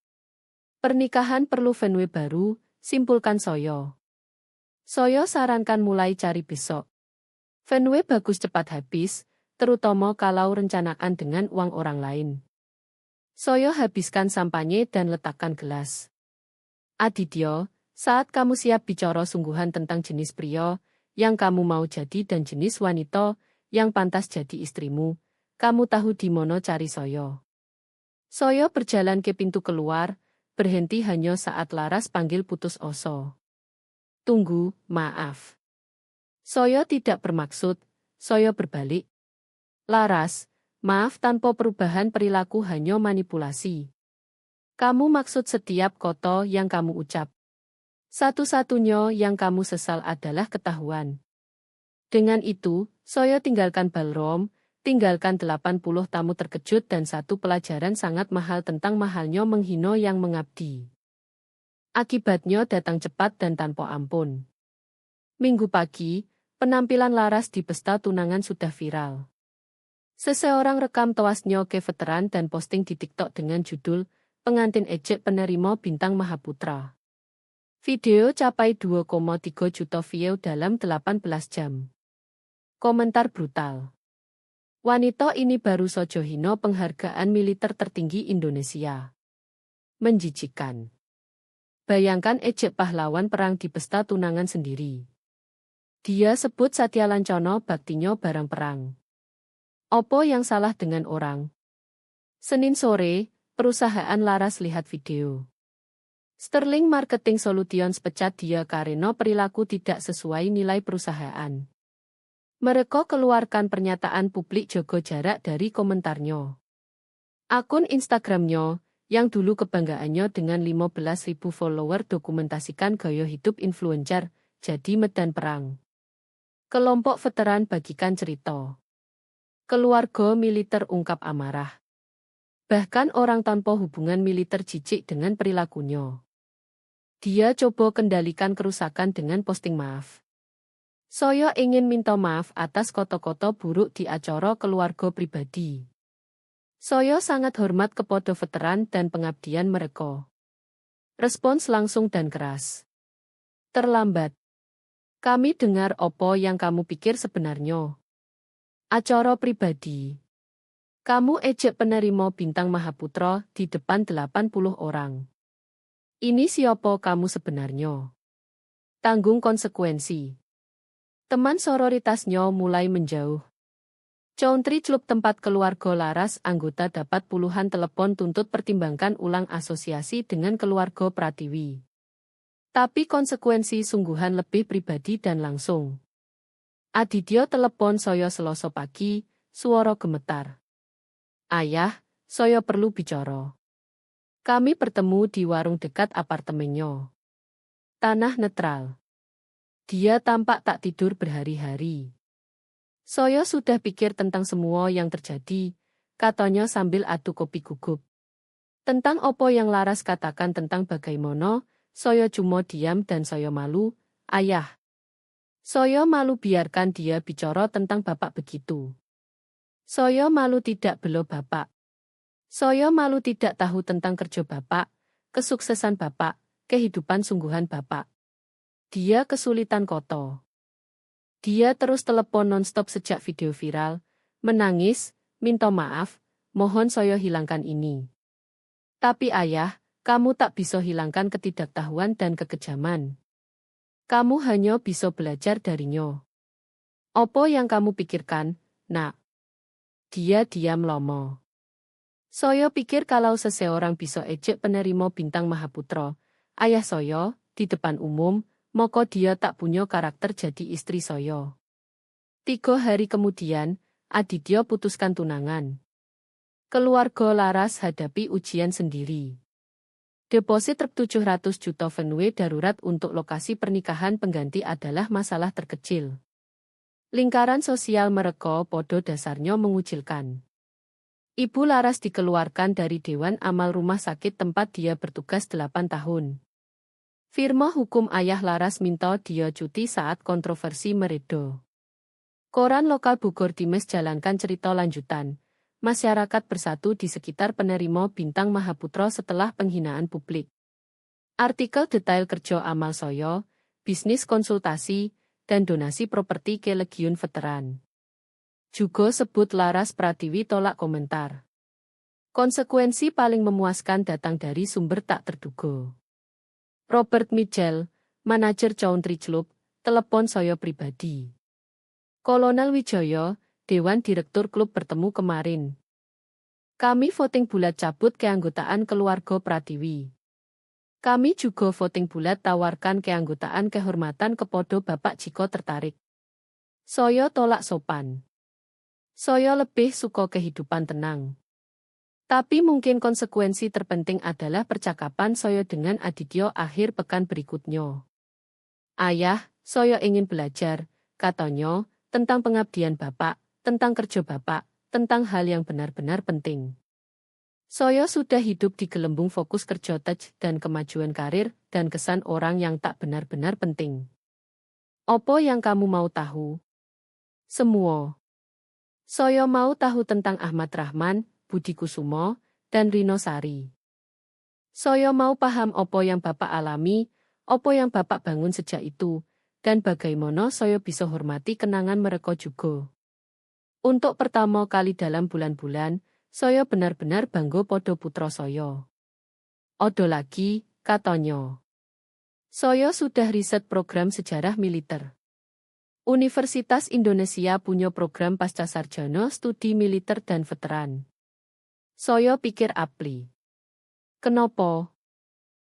Pernikahan perlu venue baru, simpulkan Soyo. Soyo sarankan mulai cari besok. Venue bagus cepat habis, terutama kalau rencanakan dengan uang orang lain. Soyo habiskan sampanye dan letakkan gelas. Aditya, saat kamu siap bicara sungguhan tentang jenis pria yang kamu mau jadi dan jenis wanita yang pantas jadi istrimu, kamu tahu di mana cari Soyo. Soyo berjalan ke pintu keluar, berhenti hanya saat Laras panggil putus asa. Tunggu, maaf. Soyo tidak bermaksud, Soyo berbalik. Laras, maaf tanpa perubahan perilaku hanya manipulasi. Kamu maksud setiap kata yang kamu ucap. Satu-satunya yang kamu sesal adalah ketahuan. Dengan itu, Soyo tinggalkan ballroom, tinggalkan 80 tamu terkejut dan satu pelajaran sangat mahal tentang mahalnya menghina yang mengabdi. Akibatnya datang cepat dan tanpa ampun. Minggu pagi, penampilan Laras di pesta tunangan sudah viral. Seseorang rekam toastnya ke veteran dan posting di TikTok dengan judul Pengantin ejek penerima bintang Mahaputra. Video capai 2,3 juta view dalam 18 jam. Komentar brutal. Wanita ini baru saja hina penghargaan militer tertinggi Indonesia. Menjijikan. Bayangkan ejek pahlawan perang di pesta tunangan sendiri. Dia sebut Satya Lancana baktinya barang perang. Opo yang salah dengan orang? Senin sore, perusahaan Laras lihat video. Sterling Marketing Solutions pecat dia karena perilaku tidak sesuai nilai perusahaan. Mereka keluarkan pernyataan publik jaga jarak dari komentarnya. Akun Instagramnya, yang dulu kebanggaannya dengan 15.000 follower dokumentasikan gaya hidup influencer, jadi medan perang. Kelompok veteran bagikan cerita. Keluarga militer ungkap amarah. Bahkan orang tanpa hubungan militer jijik dengan perilakunya. Dia coba kendalikan kerusakan dengan posting maaf. Soyo ingin minta maaf atas kata-kata buruk di acara keluarga pribadi. Soyo sangat hormat kepada veteran dan pengabdian mereka. Respons langsung dan keras. Terlambat. Kami dengar opo yang kamu pikir sebenarnya. Acara pribadi. Kamu ejek penerima bintang Mahaputra di depan 80 orang. Ini siapa kamu sebenarnya? Tanggung konsekuensi. Teman sororitasnya mulai menjauh. Country Club tempat keluarga Laras anggota dapat puluhan telepon tuntut pertimbangkan ulang asosiasi dengan keluarga Pratiwi. Tapi konsekuensi sungguhan lebih pribadi dan langsung. Aditya telepon Soyo Selasa pagi, suara gemetar. Ayah, Soyo perlu bicara. Kami bertemu di warung dekat apartemennya. Tanah netral. Dia tampak tak tidur berhari-hari. Soyo sudah pikir tentang semua yang terjadi, katanya sambil aduk kopi gugup. Tentang opo yang Laras katakan tentang bagaimana, Soyo cuma diam dan Soyo malu, ayah. Soyo malu biarkan dia bicara tentang bapak begitu. Soyo malu tidak bela bapak. Soyo malu tidak tahu tentang kerja bapak, kesuksesan bapak, kehidupan sungguhan bapak. Dia kesulitan koto. Dia terus telepon non-stop sejak video viral, menangis, minta maaf, mohon Soyo hilangkan ini. Tapi ayah, kamu tak bisa hilangkan ketidaktahuan dan kekejaman. Kamu hanya bisa belajar darinya. Opo yang kamu pikirkan, nak? Dia diam lama. Soyo pikir kalau seseorang bisa ejek penerima bintang Mahaputra, ayah Soyo, di depan umum, moko dia tak punya karakter jadi istri soyo. 3 hari kemudian, Aditya putuskan tunangan. Keluarga Laras hadapi ujian sendiri. Deposit truk 700 juta venue darurat untuk lokasi pernikahan pengganti adalah masalah terkecil. Lingkaran sosial mereka podo dasarnya mengucilkan. Ibu Laras dikeluarkan dari Dewan Amal rumah sakit tempat dia bertugas 8 tahun. Firma hukum ayah Laras minta dia cuti saat kontroversi meredo. Koran lokal Bogor Times jalankan cerita lanjutan. Masyarakat bersatu di sekitar penerima bintang Mahaputra setelah penghinaan publik. Artikel detail kerja amal soyo, bisnis konsultasi, dan donasi properti ke Legiun Veteran. Juga sebut Laras Pratiwi tolak komentar. Konsekuensi paling memuaskan datang dari sumber tak terduga. Robert Mitchell, manajer Country Club, telepon saya pribadi. Kolonel Wijaya, Dewan Direktur klub bertemu kemarin. Kami voting bulat cabut keanggotaan keluarga Pratiwi. Kami juga voting bulat tawarkan keanggotaan kehormatan kepada Bapak jika tertarik. Saya tolak sopan. Saya lebih suka kehidupan tenang. Tapi mungkin konsekuensi terpenting adalah percakapan saya dengan Aditya akhir pekan berikutnya. Ayah, saya ingin belajar, katanya, tentang pengabdian Bapak, tentang kerja Bapak, tentang hal yang benar-benar penting. Saya sudah hidup di gelembung fokus kerja tej dan kemajuan karir dan kesan orang yang tak benar-benar penting. Apa yang kamu mau tahu? Semua. Saya mau tahu tentang Ahmad Rahman, Budi Kusumo, dan Rino Sari. Saya mau paham apa yang Bapak alami, apa yang Bapak bangun sejak itu, dan bagaimana saya bisa hormati kenangan mereka juga. Untuk pertama kali dalam bulan-bulan, saya benar-benar bangga pada putra saya. Odo lagi, katanya. Saya sudah riset program sejarah militer. Universitas Indonesia punya program pascasarjana studi militer dan veteran. Saya pikir apli. Kenapa?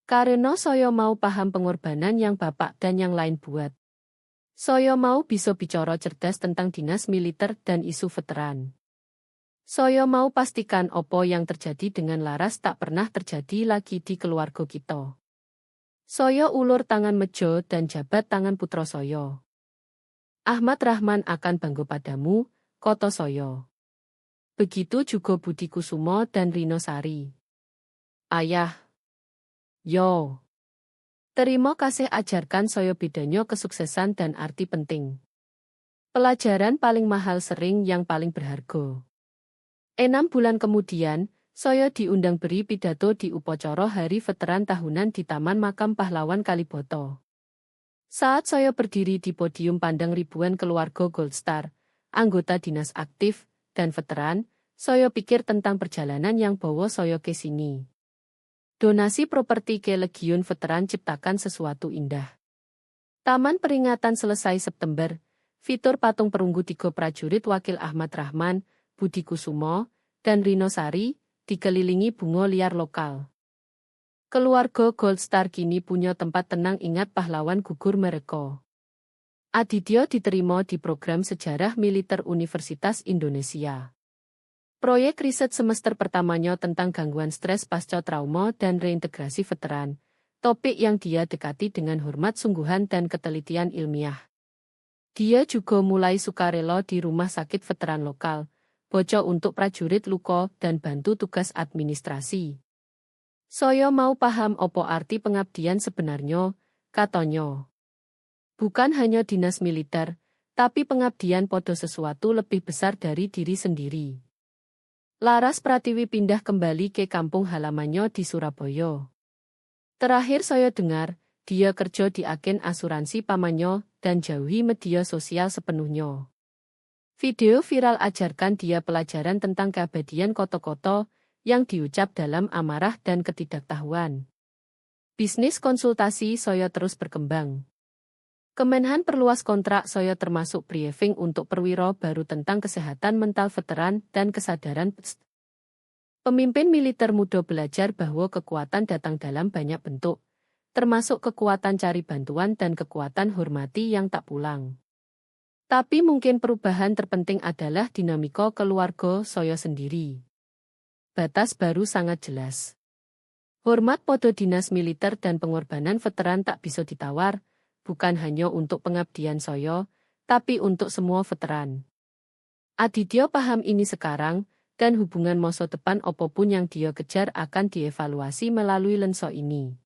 Karena saya mau paham pengorbanan yang Bapak dan yang lain buat. Saya mau bisa bicara cerdas tentang dinas militer dan isu veteran. Saya mau pastikan apa yang terjadi dengan Laras tak pernah terjadi lagi di keluarga kita. Saya ulur tangan mejo dan jabat tangan putra saya. Ahmad Rahman akan bangga padamu, kata saya. Begitu juga Budi Kusumo dan Rino Sari. Ayah. Yo. Terima kasih ajarkan saya bedanya kesuksesan dan arti penting. Pelajaran paling mahal sering yang paling berharga. 6 bulan kemudian, saya diundang beri pidato di upacara Hari Veteran Tahunan di Taman Makam Pahlawan Kalibata. Saat saya berdiri di podium pandang ribuan keluarga Gold Star, anggota dinas aktif, dan veteran, saya pikir tentang perjalanan yang bawa saya ke sini. Donasi properti ke Legiun Veteran ciptakan sesuatu indah. Taman peringatan selesai September, fitur patung perunggu 3 prajurit wakil Ahmad Rahman, Budi Kusumo, dan Rino Sari, dikelilingi bunga liar lokal. Keluarga Gold Star kini punya tempat tenang ingat pahlawan gugur mereka. Aditya diterima di program sejarah militer Universitas Indonesia. Proyek riset semester pertamanya tentang gangguan stres pasca trauma dan reintegrasi veteran, topik yang dia dekati dengan hormat sungguhan dan ketelitian ilmiah. Dia juga mulai sukarela di rumah sakit veteran lokal, bocah untuk prajurit luka dan bantu tugas administrasi. Saya mau paham apa arti pengabdian sebenarnya, katanya. Bukan hanya dinas militer, tapi pengabdian pada sesuatu lebih besar dari diri sendiri. Laras Pratiwi pindah kembali ke kampung halamannya di Surabaya. Terakhir saya dengar, dia kerja di agen asuransi pamannya dan jauhi media sosial sepenuhnya. Video viral ajarkan dia pelajaran tentang keabadian koto-koto yang diucap dalam amarah dan ketidaktahuan. Bisnis konsultasi saya terus berkembang. Kemenhan perluas kontrak saya termasuk briefing untuk perwira baru tentang kesehatan mental veteran dan kesadaran PST. Pemimpin militer muda belajar bahwa kekuatan datang dalam banyak bentuk, termasuk kekuatan cari bantuan dan kekuatan hormati yang tak pulang. Tapi mungkin perubahan terpenting adalah dinamika keluarga saya sendiri. Batas baru sangat jelas. Hormat podo dinas militer dan pengorbanan veteran tak bisa ditawar, bukan hanya untuk pengabdian saya, tapi untuk semua veteran. Aditya paham ini sekarang, dan hubungan masa depan apapun yang dia kejar akan dievaluasi melalui lensa ini.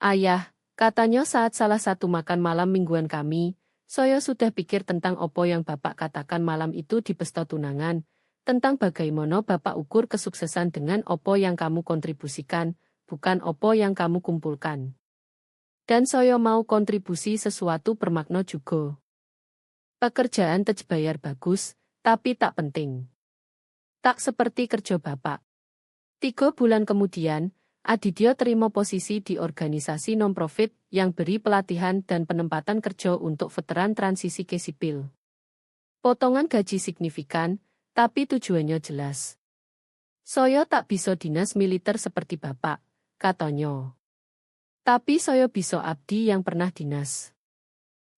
Ayah, katanya saat salah satu makan malam mingguan kami, saya sudah pikir tentang apa yang Bapak katakan malam itu di pesta tunangan, tentang bagaimana Bapak ukur kesuksesan dengan apa yang kamu kontribusikan, bukan apa yang kamu kumpulkan. Dan saya mau kontribusi sesuatu bermakna juga. Pekerjaan terbayar bagus, tapi tak penting. Tak seperti kerja Bapak. 3 bulan kemudian, Aditya terima posisi di organisasi non-profit yang beri pelatihan dan penempatan kerja untuk veteran transisi ke sipil. Potongan gaji signifikan, tapi tujuannya jelas. Saya tak bisa dinas militer seperti Bapak, katanya. Tapi saya bisa abdi yang pernah dinas.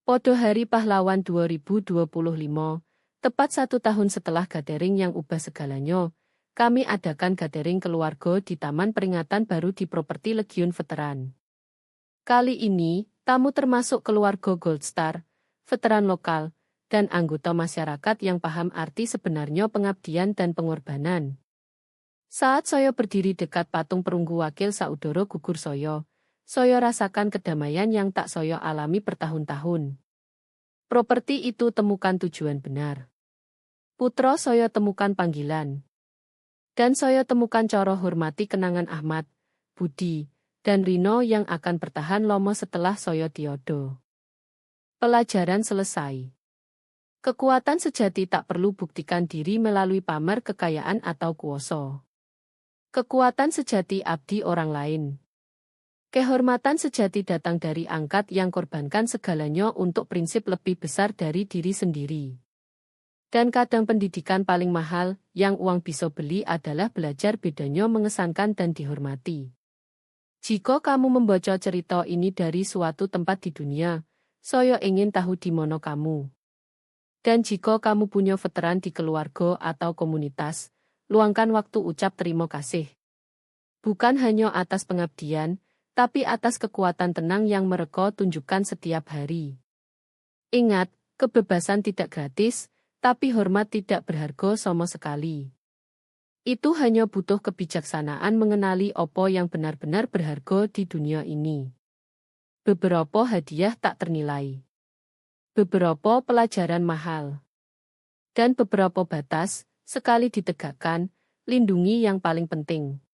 Podo Hari Pahlawan 2025, tepat 1 tahun setelah gathering yang ubah segalanya, kami adakan gathering keluarga di Taman Peringatan Baru di Properti Legiun Veteran. Kali ini, tamu termasuk keluarga Gold Star, veteran lokal, dan anggota masyarakat yang paham arti sebenarnya pengabdian dan pengorbanan. Saat saya berdiri dekat patung perunggu wakil saudara gugur saya rasakan kedamaian yang tak saya alami bertahun-tahun. Properti itu temukan tujuan benar. Putra saya temukan panggilan. Dan saya temukan cara hormati kenangan Ahmad, Budi, dan Rino yang akan bertahan lama setelah saya tiada. Pelajaran selesai. Kekuatan sejati tak perlu buktikan diri melalui pamer kekayaan atau kuoso. Kekuatan sejati abdi orang lain. Kehormatan sejati datang dari angkat yang korbankan segalanya untuk prinsip lebih besar dari diri sendiri. Dan kadang pendidikan paling mahal yang uang bisa beli adalah belajar bedanya mengesankan dan dihormati. Jika kamu membaca cerita ini dari suatu tempat di dunia, saya ingin tahu di mana kamu. Dan jika kamu punya veteran di keluarga atau komunitas, luangkan waktu ucap terima kasih. Bukan hanya atas pengabdian, tapi atas kekuatan tenang yang mereka tunjukkan setiap hari. Ingat, kebebasan tidak gratis, tapi hormat tidak berharga sama sekali. Itu hanya butuh kebijaksanaan mengenali apa yang benar-benar berharga di dunia ini. Beberapa hadiah tak ternilai. Beberapa pelajaran mahal. Dan beberapa batas, sekali ditegakkan, lindungi yang paling penting.